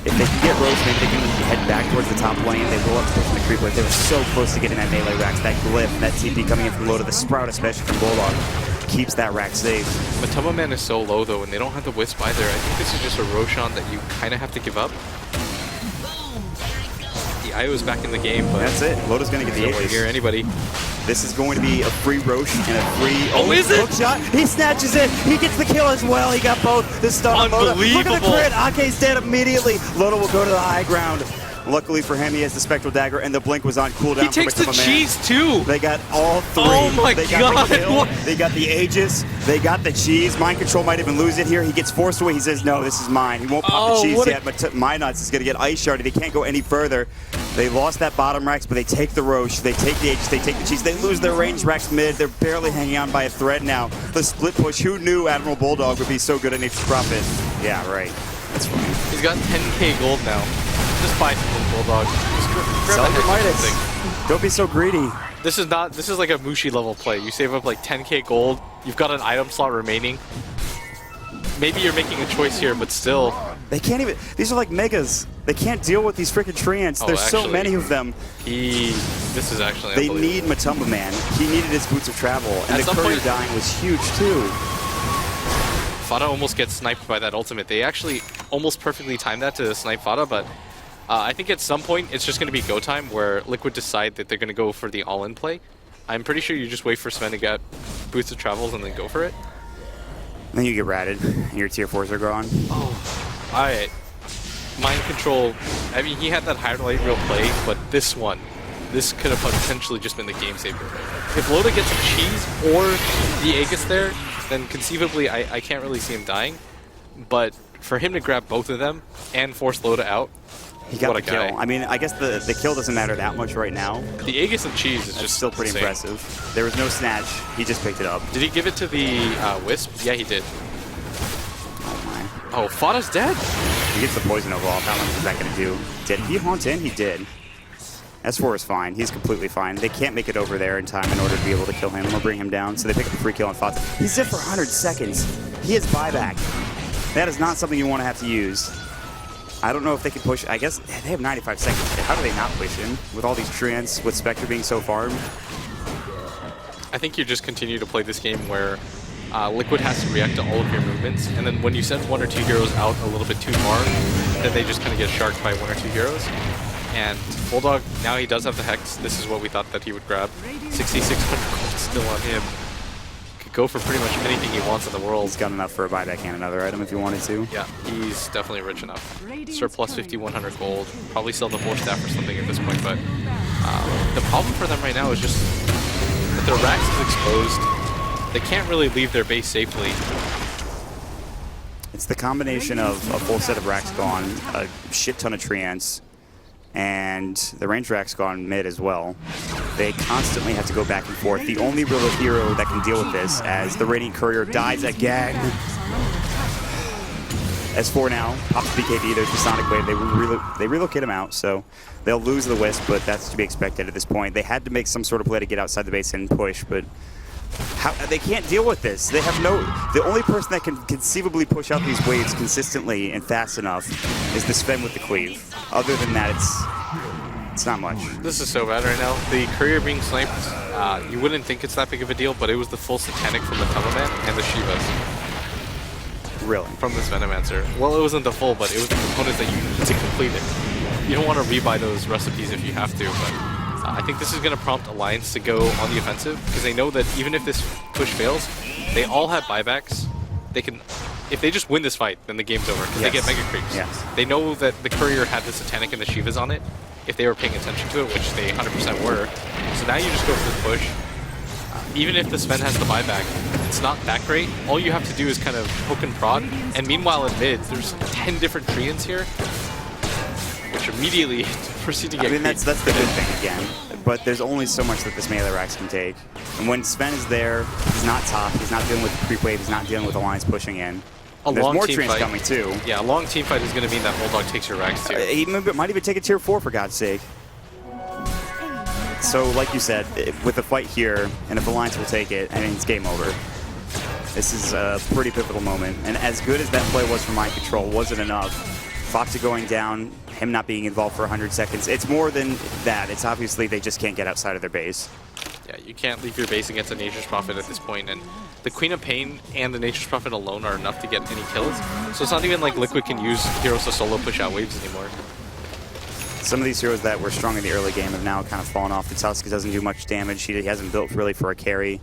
Speaker 5: if they can get Roche, maybe they can head back towards the top lane. They will have to push the creep wave. They were so close to getting that melee Rax. That glyph, that TP coming in from Loda, the Sprout especially from Bulldog, keeps that Rax safe.
Speaker 6: Matumba Man is so low, though, and they don't have the Wisp either. I think this is just a Roshan that you kind of have to give up. The Io is back in the game, but
Speaker 5: That's it. Loda's going to get the
Speaker 6: don't want to hear
Speaker 5: Aegis.
Speaker 6: anybody.
Speaker 5: This is going to be a free Roche and a free...
Speaker 6: Oh, is it?
Speaker 5: Hook shot. He snatches it. He gets the kill as well. He got both. The stun on Loda. Look at the crit. Ake's dead immediately. Loda will go to the high ground. Luckily for him, he has the Spectral Dagger, and the Blink was on cooldown.
Speaker 6: He takes the cheese, too!
Speaker 5: They got all three.
Speaker 6: Oh my
Speaker 5: they got the
Speaker 6: God,
Speaker 5: kill,
Speaker 6: what?
Speaker 5: they got the Aegis, they got the cheese. Mind Control might even lose it here. He gets forced away. He says, no, this is mine. He won't pop the cheese yet, but Minuts is going to get Ice Sharded. They can't go any further. They lost that bottom Rex, but they take the Roche, they take the Aegis, they take the cheese. They lose their range Rex mid. They're barely hanging on by a thread now. The split push. Who knew Admiral Bulldog would be so good at Nature's Prophet? Yeah, right. That's funny.
Speaker 6: He's got 10k gold now. Just buy some Bulldog. Just grab
Speaker 5: Sell
Speaker 6: the
Speaker 5: your
Speaker 6: Hex or
Speaker 5: Midas.
Speaker 6: something.
Speaker 5: Don't be so greedy.
Speaker 6: This is like a Mushi level play. You save up like 10k gold, you've got an item slot remaining. Maybe you're making a choice here, but still.
Speaker 5: They can't even, these are like megas. They can't deal with these freaking treants.
Speaker 6: Oh,
Speaker 5: There's so
Speaker 6: actually,
Speaker 5: many of them.
Speaker 6: This is actually
Speaker 5: They
Speaker 6: unbelievable.
Speaker 5: need Matumba Man. He needed his Boots of Travel, and
Speaker 6: At
Speaker 5: the
Speaker 6: some
Speaker 5: Courier
Speaker 6: point-
Speaker 5: dying was huge too.
Speaker 6: Fada almost gets sniped by that ultimate. They actually almost perfectly timed that to snipe Fada, but I think at some point it's just going to be go time where Liquid decide that they're going to go for the all-in play. I'm pretty sure you just wait for Sven to get Boots of Travels and then go for it.
Speaker 5: Then you get ratted, and your tier 4s are gone.
Speaker 6: Oh, alright. Mind Control, I mean, he had that highlight reel play, but this could have potentially just been the game saver. If Loda gets a cheese or the Aegis there, then conceivably I can't really see him dying. But for him to grab both of them and force Loda out,
Speaker 5: He got
Speaker 6: What a
Speaker 5: the kill.
Speaker 6: guy.
Speaker 5: I mean, I guess the kill doesn't matter that much right now.
Speaker 6: The Aegis and cheese is
Speaker 5: It's
Speaker 6: just
Speaker 5: still pretty
Speaker 6: insane.
Speaker 5: impressive. There was no snatch. He just picked it up.
Speaker 6: Did he give it to the Wisp? Yeah, he did.
Speaker 5: Oh my.
Speaker 6: Oh, Fada's dead.
Speaker 5: He gets the poison overall. How much is that going to do? Did he haunt in? He did. S4 is fine. He's completely fine. They can't make it over there in time in order to be able to kill him or bring him down, so they pick up a free kill on Fata. He's there for 100 seconds. He has buyback. That is not something you want to have to use. I don't know if they can push. I guess they have 95 seconds. How do they not push him with all these treants, with Spectre being so farmed?
Speaker 6: I think you just continue to play this game where Liquid has to react to all of your movements, and then when you send 1 or 2 heroes out a little bit too far, then they just kind of get sharked by 1 or 2 heroes. And Bulldog, now he does have the Hex. This is what we thought that he would grab. 6,600 gold still on him. Could go for pretty much anything he wants in the world.
Speaker 5: He's got enough for a buyback and another item if he wanted to.
Speaker 6: Yeah, he's definitely rich enough. Surplus 5,100 gold. Probably sell the 4-staff or something at this point, but the problem for them right now is just that their Rax is exposed. They can't really leave their base safely.
Speaker 5: It's the combination of a full set of racks gone, a shit ton of treants, and the range rack's gone mid as well. They constantly have to go back and forth. The only real hero that can deal with this, as the Radiant Courier dies again. S4 now pops BKB. There's the Sonic Wave. They relocate him out, so they'll lose the Wisp, but that's to be expected at this point. They had to make some sort of play to get outside the base and push, but they can't deal with this. They have no. The only person that can conceivably push out these waves consistently and fast enough is the Sven with the cleave. Other than that, it's not much.
Speaker 6: This is so bad right now. The Courier being sniped, you wouldn't think it's that big of a deal, but it was the full Satanic from the Teleman and the Shivas
Speaker 5: Really?
Speaker 6: from this Venomancer. Well, it wasn't the full, but it was the components that you need to complete it. You don't want to rebuy those recipes if you have to, but I think this is going to prompt Alliance to go on the offensive, because they know that even if this push fails, they all have buybacks. They can, if they just win this fight, then the game's over, because they get Mega Creeps.
Speaker 5: Yes.
Speaker 6: They know that the Courier had the Satanic and the Shivas on it, if they were paying attention to it, which they 100% were. So now you just go for the push. Even if the Sven has the buyback, it's not that great. All you have to do is kind of poke and prod, and meanwhile in mid, there's 10 different treants here, which immediately proceed to get
Speaker 5: I mean,
Speaker 6: creeped.
Speaker 5: that's the good thing again. But there's only so much that this melee Rax can take. And when Sven is there, he's not top, he's not dealing with the creep wave, he's not dealing with Alliance pushing in. There's more
Speaker 6: team
Speaker 5: treants
Speaker 6: fight.
Speaker 5: coming too.
Speaker 6: Yeah, a long team fight is going to mean that Bulldog takes your Rax too.
Speaker 5: He might even take a tier 4 for God's sake. So, like you said, with the fight here, and if Alliance will take it, I mean, it's game over. This is a pretty pivotal moment. And as good as that play was for Mind Control, wasn't enough. Foxa going down, him not being involved for 100 seconds. It's more than that. It's obviously they just can't get outside of their base.
Speaker 6: Yeah, you can't leave your base against a Nature's Prophet at this point, and the Queen of Pain and the Nature's Prophet alone are enough to get any kills. So it's not even like Liquid can use heroes to solo push out waves anymore.
Speaker 5: Some of these heroes that were strong in the early game have now kind of fallen off. The Tusk doesn't do much damage. He hasn't built really for a carry.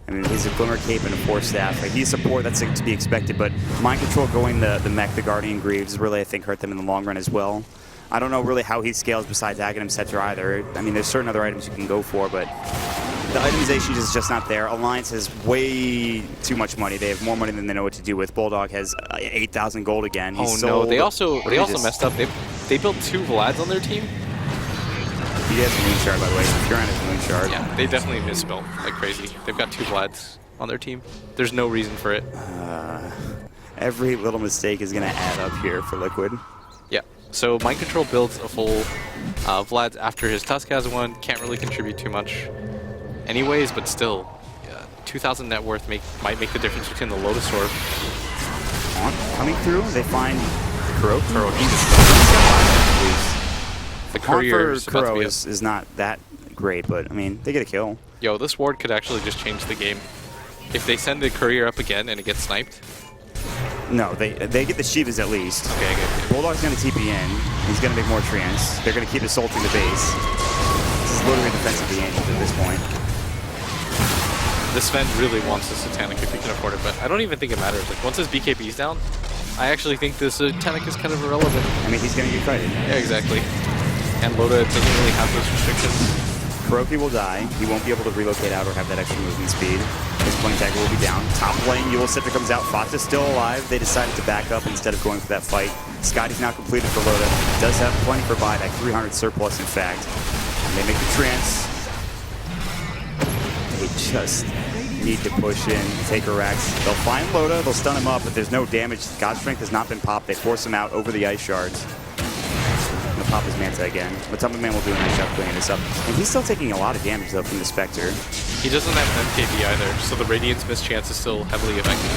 Speaker 5: I mean, he's a Glimmer Cape and a 4-staff. Like, he's support, that's to be expected, but Mind Control going the mech, the Guardian Greaves, really, I think, hurt them in the long run as well. I don't know really how he scales besides Aghanim Scepter either. I mean, there's certain other items you can go for, but the itemization is just not there. Alliance has way too much money. They have more money than they know what to do with. Bulldog has 8,000 gold again. He's
Speaker 6: no, they
Speaker 5: sold.
Speaker 6: also messed up. They built 2 Vlads on their team.
Speaker 5: He has a Moon Shard, by the way. Furon has a Moon Shard.
Speaker 6: Yeah, they definitely misspelled like crazy. They've got 2 Vlads on their team. There's no reason for it.
Speaker 5: Every little mistake is going to add up here for Liquid.
Speaker 6: Yeah. So Mind Control builds a full Vlad after his Tusk has one. Can't really contribute too much anyways, but still, 2,000 net worth might make the difference between the Lotus Orb.
Speaker 5: Coming through, they find the Kuro.
Speaker 6: The Courier
Speaker 5: for Kuro is not that great, but I mean, they get a kill.
Speaker 6: Yo, this ward could actually just change the game. If they send the Courier up again and it gets sniped.
Speaker 5: No, they get the Shivas at least.
Speaker 6: Okay, good.
Speaker 5: Bulldog's going to TP in. He's going to make more treants. They're going to keep assaulting the base. This is literally defensively ancient at this point.
Speaker 6: This Sven really wants the Satanic if he can afford it, but I don't even think it matters. Like, once his BKB's down, I actually think the Satanic is kind of irrelevant.
Speaker 5: I mean, he's going to get kited.
Speaker 6: Yeah, exactly. And Loda doesn't really have those restrictions.
Speaker 5: Kuroki will die. He won't be able to relocate out or have that extra movement speed. His Blink Dagger will be down. Top lane, Yule Scepter comes out. Fata's still alive. They decided to back up instead of going for that fight. Scotty's now completed for Loda. Does have plenty for buyback, 300 surplus in fact. And they make the trance. They just need to push in, take a Rex. They'll find Loda, they'll stun him up, but there's no damage. God's Strength has not been popped. They force him out over the ice shards. And they'll pop his Manta again. Matumba Man will do a nice job cleaning this up. And he's still taking a lot of damage though from the Spectre.
Speaker 6: He doesn't have an MKB either, so the Radiant's miss chance is still heavily effective.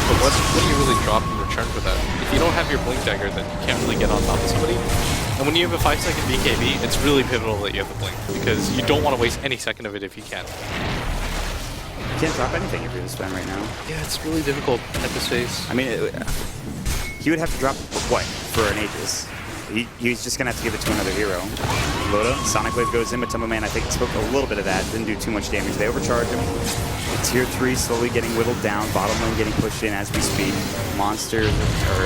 Speaker 6: But what do you really drop in return for that? If you don't have your Blink Dagger, then you can't really get on top of somebody. And when you have a 5-second BKB, it's really pivotal that you have the Blink, because you don't want to waste any second of it if you can.
Speaker 5: You can't drop anything if you're this fan right now.
Speaker 6: Yeah, it's really difficult at this phase.
Speaker 5: I mean, he would have to drop what for an Aegis? He's just gonna have to give it to another hero. Loda, Sonic Wave goes in, but Tumble Man I think took a little bit of that, didn't do too much damage. They overcharge him. The tier 3 slowly getting whittled down, bottom lane getting pushed in as we speak. Monster, or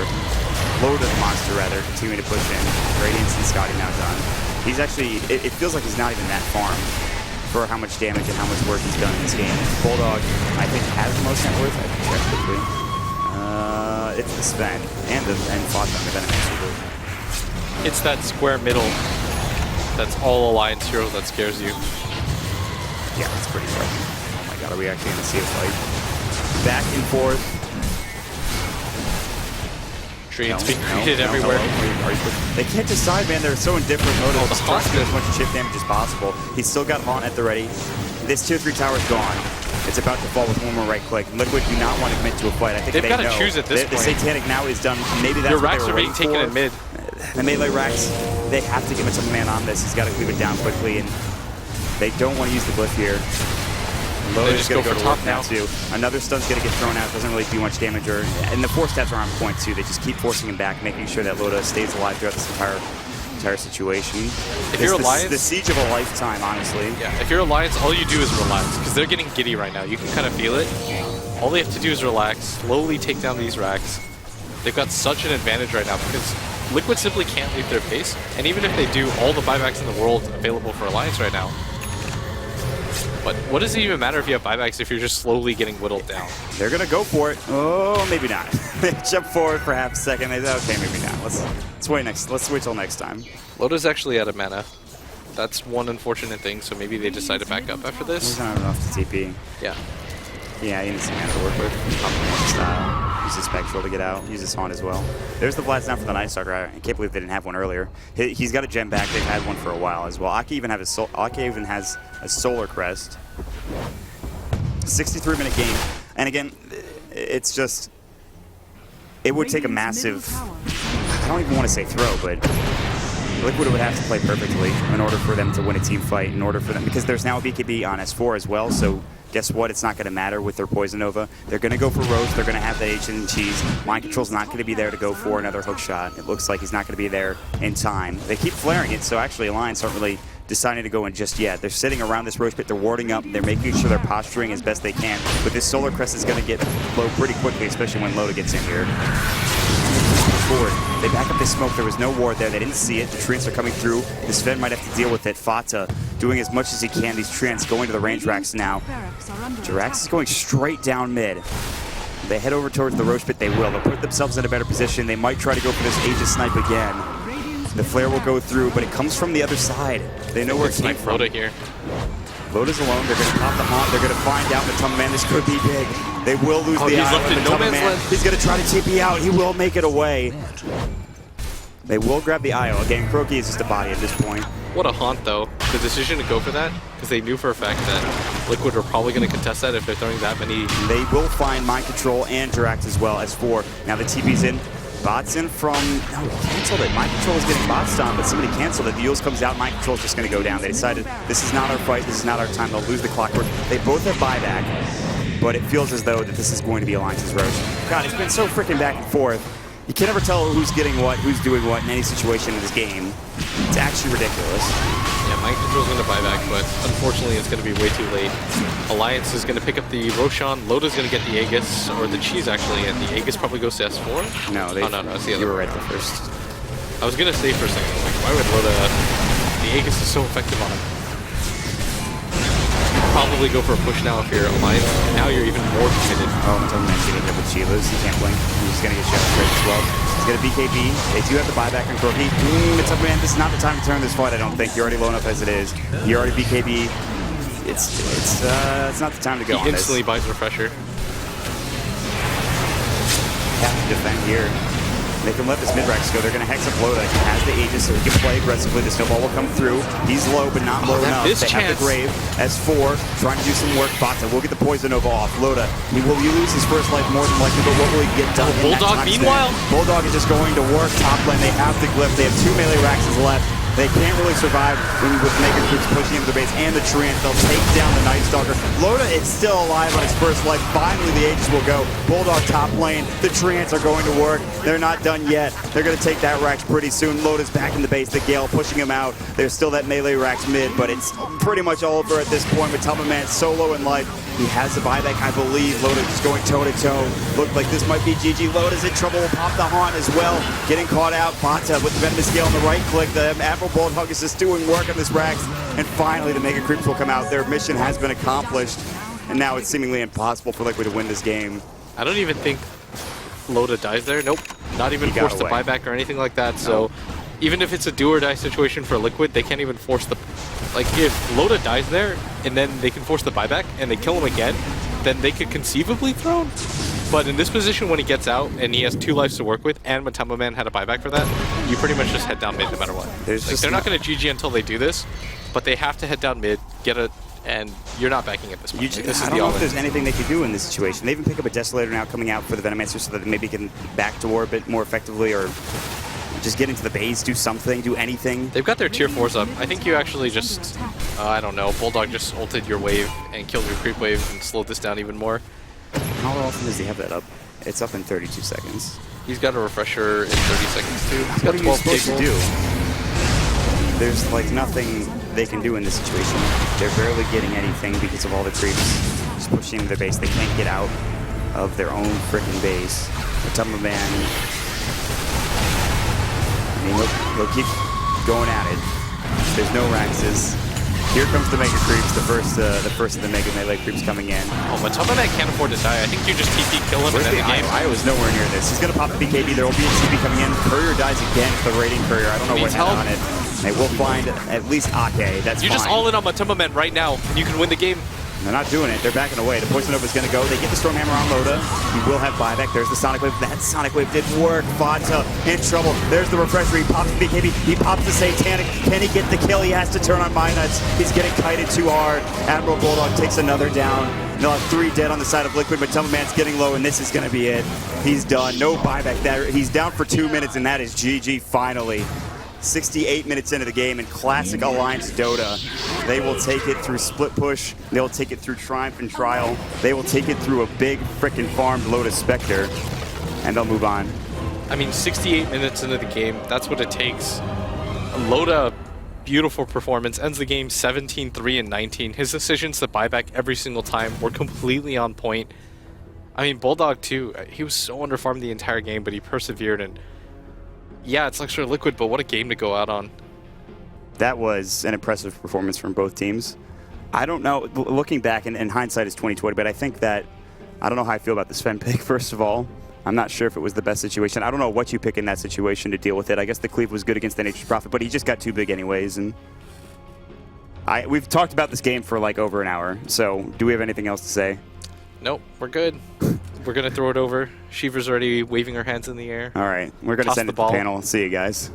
Speaker 5: Loda the monster rather, continuing to push in. Radiance and Scotty now done. He's actually, it feels like he's not even that farm for how much damage and how much work he's done in this game. Bulldog, I think, has the most net worth. I can check quickly. It's the Sven and Fought on the Venom.
Speaker 6: It's that square middle that's all Alliance hero that scares you.
Speaker 5: Yeah, it's pretty frightening. Oh my god, are we actually going to see a fight? Back and forth.
Speaker 6: Treants being created everywhere.
Speaker 5: They can't decide, man. They're so indifferent.
Speaker 6: Oh, the
Speaker 5: trying to do
Speaker 6: Haunt.
Speaker 5: as much chip damage as possible. He's still got Haunt at the ready. This tier 3 tower is gone. It's about to fall with one more right click. Liquid do not want to commit to a fight. I think
Speaker 6: They've
Speaker 5: they
Speaker 6: got to
Speaker 5: know.
Speaker 6: choose at this
Speaker 5: The
Speaker 6: point.
Speaker 5: Satanic now is done. Maybe that's
Speaker 6: Your
Speaker 5: what
Speaker 6: racks
Speaker 5: they
Speaker 6: are
Speaker 5: were
Speaker 6: being
Speaker 5: waiting
Speaker 6: taken
Speaker 5: for.
Speaker 6: in mid.
Speaker 5: The melee racks, they have to give it to the man on this. He's got to cleave it down quickly, and they don't want to use the glyph here. Loda's
Speaker 6: just
Speaker 5: going to
Speaker 6: go
Speaker 5: go
Speaker 6: for
Speaker 5: to work
Speaker 6: top
Speaker 5: now
Speaker 6: now.
Speaker 5: too. Another stun's going to get thrown out. Doesn't really do much damage, and the 4 stats are on point too. They just keep forcing him back, making sure that Loda stays alive throughout this entire situation.
Speaker 6: If you're Alliance,
Speaker 5: the siege of a lifetime, honestly.
Speaker 6: Yeah, if you're Alliance, all you do is relax, because they're getting giddy right now. You can kind of feel it. All they have to do is relax, slowly take down these racks. They've got such an advantage right now, because Liquid simply can't leave their base, and even if they do, all the buybacks in the world available for Alliance right now. But what does it even matter if you have buybacks if you're just slowly getting whittled down?
Speaker 5: They're going to go for it. Oh, maybe not. They jump forward for half a second. They say, okay, maybe not. Let's wait till next time.
Speaker 6: Loda's actually out of mana. That's one unfortunate thing, so maybe they decide to back up after this.
Speaker 5: He's not enough to TP.
Speaker 6: Yeah.
Speaker 5: Yeah, he needs some mana to work with. Style. Use his Spectral to get out. Use his Haunt as well. There's the Blast down for the Night Stalker. I can't believe they didn't have one earlier. He's got a gem back. They've had one for a while as well. Aki even has a Solar Crest. 63-minute game. And again, it's just... It would take a massive... I don't even want to say throw, but... Liquid would have to play perfectly in order for them to win a team fight, in order for them... Because there's now a BKB on S4 as well, so... Guess what? It's not going to matter with their Poison Nova. They're going to go for Roach. They're going to have that H and cheese. Mind Control's not going to be there to go for another hook shot. It looks like he's not going to be there in time. They keep flaring it, so actually Alliance aren't really deciding to go in just yet. They're sitting around this Roach pit. They're warding up. They're making sure they're posturing as best they can. But this Solar Crest is going to get low pretty quickly, especially when Loda gets in here. Forward. They back up this smoke. There was no ward there. They didn't see it. The Treants are coming through. The Sven might have to deal with it. Fata doing as much as he can. These Treants going to the range racks now. Jirax is going straight down mid. They head over towards the Roach pit. They will. They'll put themselves in a better position. They might try to go for this Aegis snipe again. The flare will go through, but it comes from the other side. They know where it came from.
Speaker 6: Loda here.
Speaker 5: Loda's alone. They're going to pop the Haunt. They're going to find out Matumba Man. This could be big. They will lose the
Speaker 6: he's
Speaker 5: eye.
Speaker 6: left in no man's land.
Speaker 5: He's going to try to TP out. He will make it away. They will grab the IO. Again, Croaky is just a body at this point.
Speaker 6: What a haunt, though. The decision to go for that, because they knew for a fact that Liquid were probably going to contest that if they're throwing that many.
Speaker 5: They will find Mind Control and Jirax as well as 4. Now the TP's in. Bots in from... No, he canceled it. Mind Control is getting bots down, but somebody canceled it. The Eels comes out. Mind Control is just going to go down. They decided this is not our fight. This is not our time. They'll lose the clockwork. They both have buyback, but it feels as though that this is going to be Alliance's Roach. God, it's been so freaking back and forth. You can never tell who's getting what, who's doing what in any situation in this game. It's actually ridiculous.
Speaker 6: Yeah, Mind Control's going to buy back, but unfortunately it's going to be way too late. Alliance is going to pick up the Roshan, Loda's going to get the Aegis, or the Cheese actually, and the Aegis probably goes to S4?
Speaker 5: No, they,
Speaker 6: oh, no, it's the other.
Speaker 5: You were right the first.
Speaker 6: I was going to say for a second, like, why would Loda... The Aegis is so effective on him. probably go for a push now if you're Alliance. Now you're even more committed.
Speaker 5: Oh, Matomaman's getting hit with Shivas. He can't blink. He's going to get shot straight as well. He's going to BKB. They do have the buyback on Corky. Matomaman, this is not the time to turn this fight, I don't think. You're already low enough as it is. You're already BKB. It's not the time to go on
Speaker 6: He
Speaker 5: this.
Speaker 6: instantly buys refresher.
Speaker 5: Have to defend here. They can let this mid-rax go. They're going to hex up Loda. He has the Aegis, so he can play aggressively. The snowball will come through. He's low, but not low enough. They have the Grave as 4, trying to do some work. Bata will get the Poison Nova off. Loda, he lose his first life more than likely, but what will he get done?
Speaker 6: Bulldog, meanwhile?
Speaker 5: Bulldog is just going to work top lane. They have the Glyph. They have 2 melee Raxes left. They can't really survive with Mega Creeps pushing into their base and the Treant. They'll take down the Night Stalker. Loda is still alive on his first life. Finally, the Aegis will go. Bulldog top lane. The Treants are going to work. They're not done yet. They're going to take that Rax pretty soon. Loda's back in the base. The Gale pushing him out. There's still that melee Rax mid, but it's pretty much over at this point with Tubman solo in life. He has the buyback, I believe. Loda just going toe-to-toe. Looked like this might be GG. Loda's in trouble. Will pop the Haunt as well. Getting caught out. Bata with the Venomous Gale on the right click. The Admiral Bulldog is just doing work on this Rax. And finally, the Mega Creeps will come out. Their mission has been accomplished. And now it's seemingly impossible for Liquid to win this game.
Speaker 6: I don't even think Loda dies there. Nope. Not even forced to buyback or anything like that. So even if it's a do or die situation for Liquid, they can't even force the... Like, if Loda dies there, and then they can force the buyback, and they kill him again, then they could conceivably throw him. But in this position, when he gets out, and he has 2 lives to work with, and Matamba Man had a buyback for that, you pretty much just head down mid no matter what. They're not going to GG until they do this, but they have to head down mid, get a... And you're not backing at this point.
Speaker 5: I don't know if there's anything they can do in this situation. They even pick up a Desolator now coming out for the Venomancer so that they maybe can backdoor a bit more effectively or just get into the base, do something, do anything.
Speaker 6: They've got their tier 4s up. I think you actually just, I don't know, Bulldog just ulted your wave and killed your creep wave and slowed this down even more.
Speaker 5: How often does he have that up? It's up in 32 seconds.
Speaker 6: He's got a refresher in 30 seconds too. He's got
Speaker 5: what are you supposed to do? There's like nothing they can do in this situation. They're barely getting anything because of all the creeps just pushing into their base. They can't get out of their own freaking base. The Man, I mean, they'll keep going at it. There's no Raxes. Here comes the Mega Creeps, the first of the Mega Melee Creeps coming in.
Speaker 6: Oh, but Tubman can't afford to die. I think you just TP kill him and then the game.
Speaker 5: I was nowhere near this. He's going to pop the BKB. There will be a TP coming in. Courier dies again for the Raiding Courier. I don't know what happened on it. They will find at least Ake. That's
Speaker 6: You just all in on Matamba Man right now, and you can win the game.
Speaker 5: They're not doing it. They're backing away. The Poison Nova is going to go. They get the Stormhammer on Loda. He will have buyback. There's the Sonic Wave. That Sonic Wave did work. Vata in trouble. There's the Refresher. He pops the BKB. He pops the Satanic. Can he get the kill? He has to turn on Minuts. He's getting kited too hard. Admiral Bulldog takes another down. They'll have 3 dead on the side of Liquid, but Tumbleman's getting low, and this is going to be it. He's done. No buyback there. He's down for 2 minutes, and that is GG finally. 68 minutes into the game in classic Alliance Dota. They will take it through split push. They'll take it through Triumph and Trial. They will take it through a big frickin' farmed Lotus Spectre, and they'll move on.
Speaker 6: I mean, 68 minutes into the game, that's what it takes. Loda, beautiful performance, ends the game 17-3 and 19. His decisions to buy back every single time were completely on point. I mean, Bulldog too, he was so underfarmed the entire game, but he persevered, and yeah, it's Lecture Liquid, but what a game to go out on.
Speaker 5: That was an impressive performance from both teams. I don't know, looking back, and hindsight is 20/20, but I think that, I don't know how I feel about the Sven pick, first of all. I'm not sure if it was the best situation. I don't know what you pick in that situation to deal with it. I guess the Cleave was good against the Nature's Prophet, but he just got too big anyways. And we've talked about this game for like over an hour, so do we have anything else to say?
Speaker 6: Nope, we're good. We're going to throw it over. Shiva's already waving her hands in the air.
Speaker 5: All right, we're going to send it to the panel. See you guys.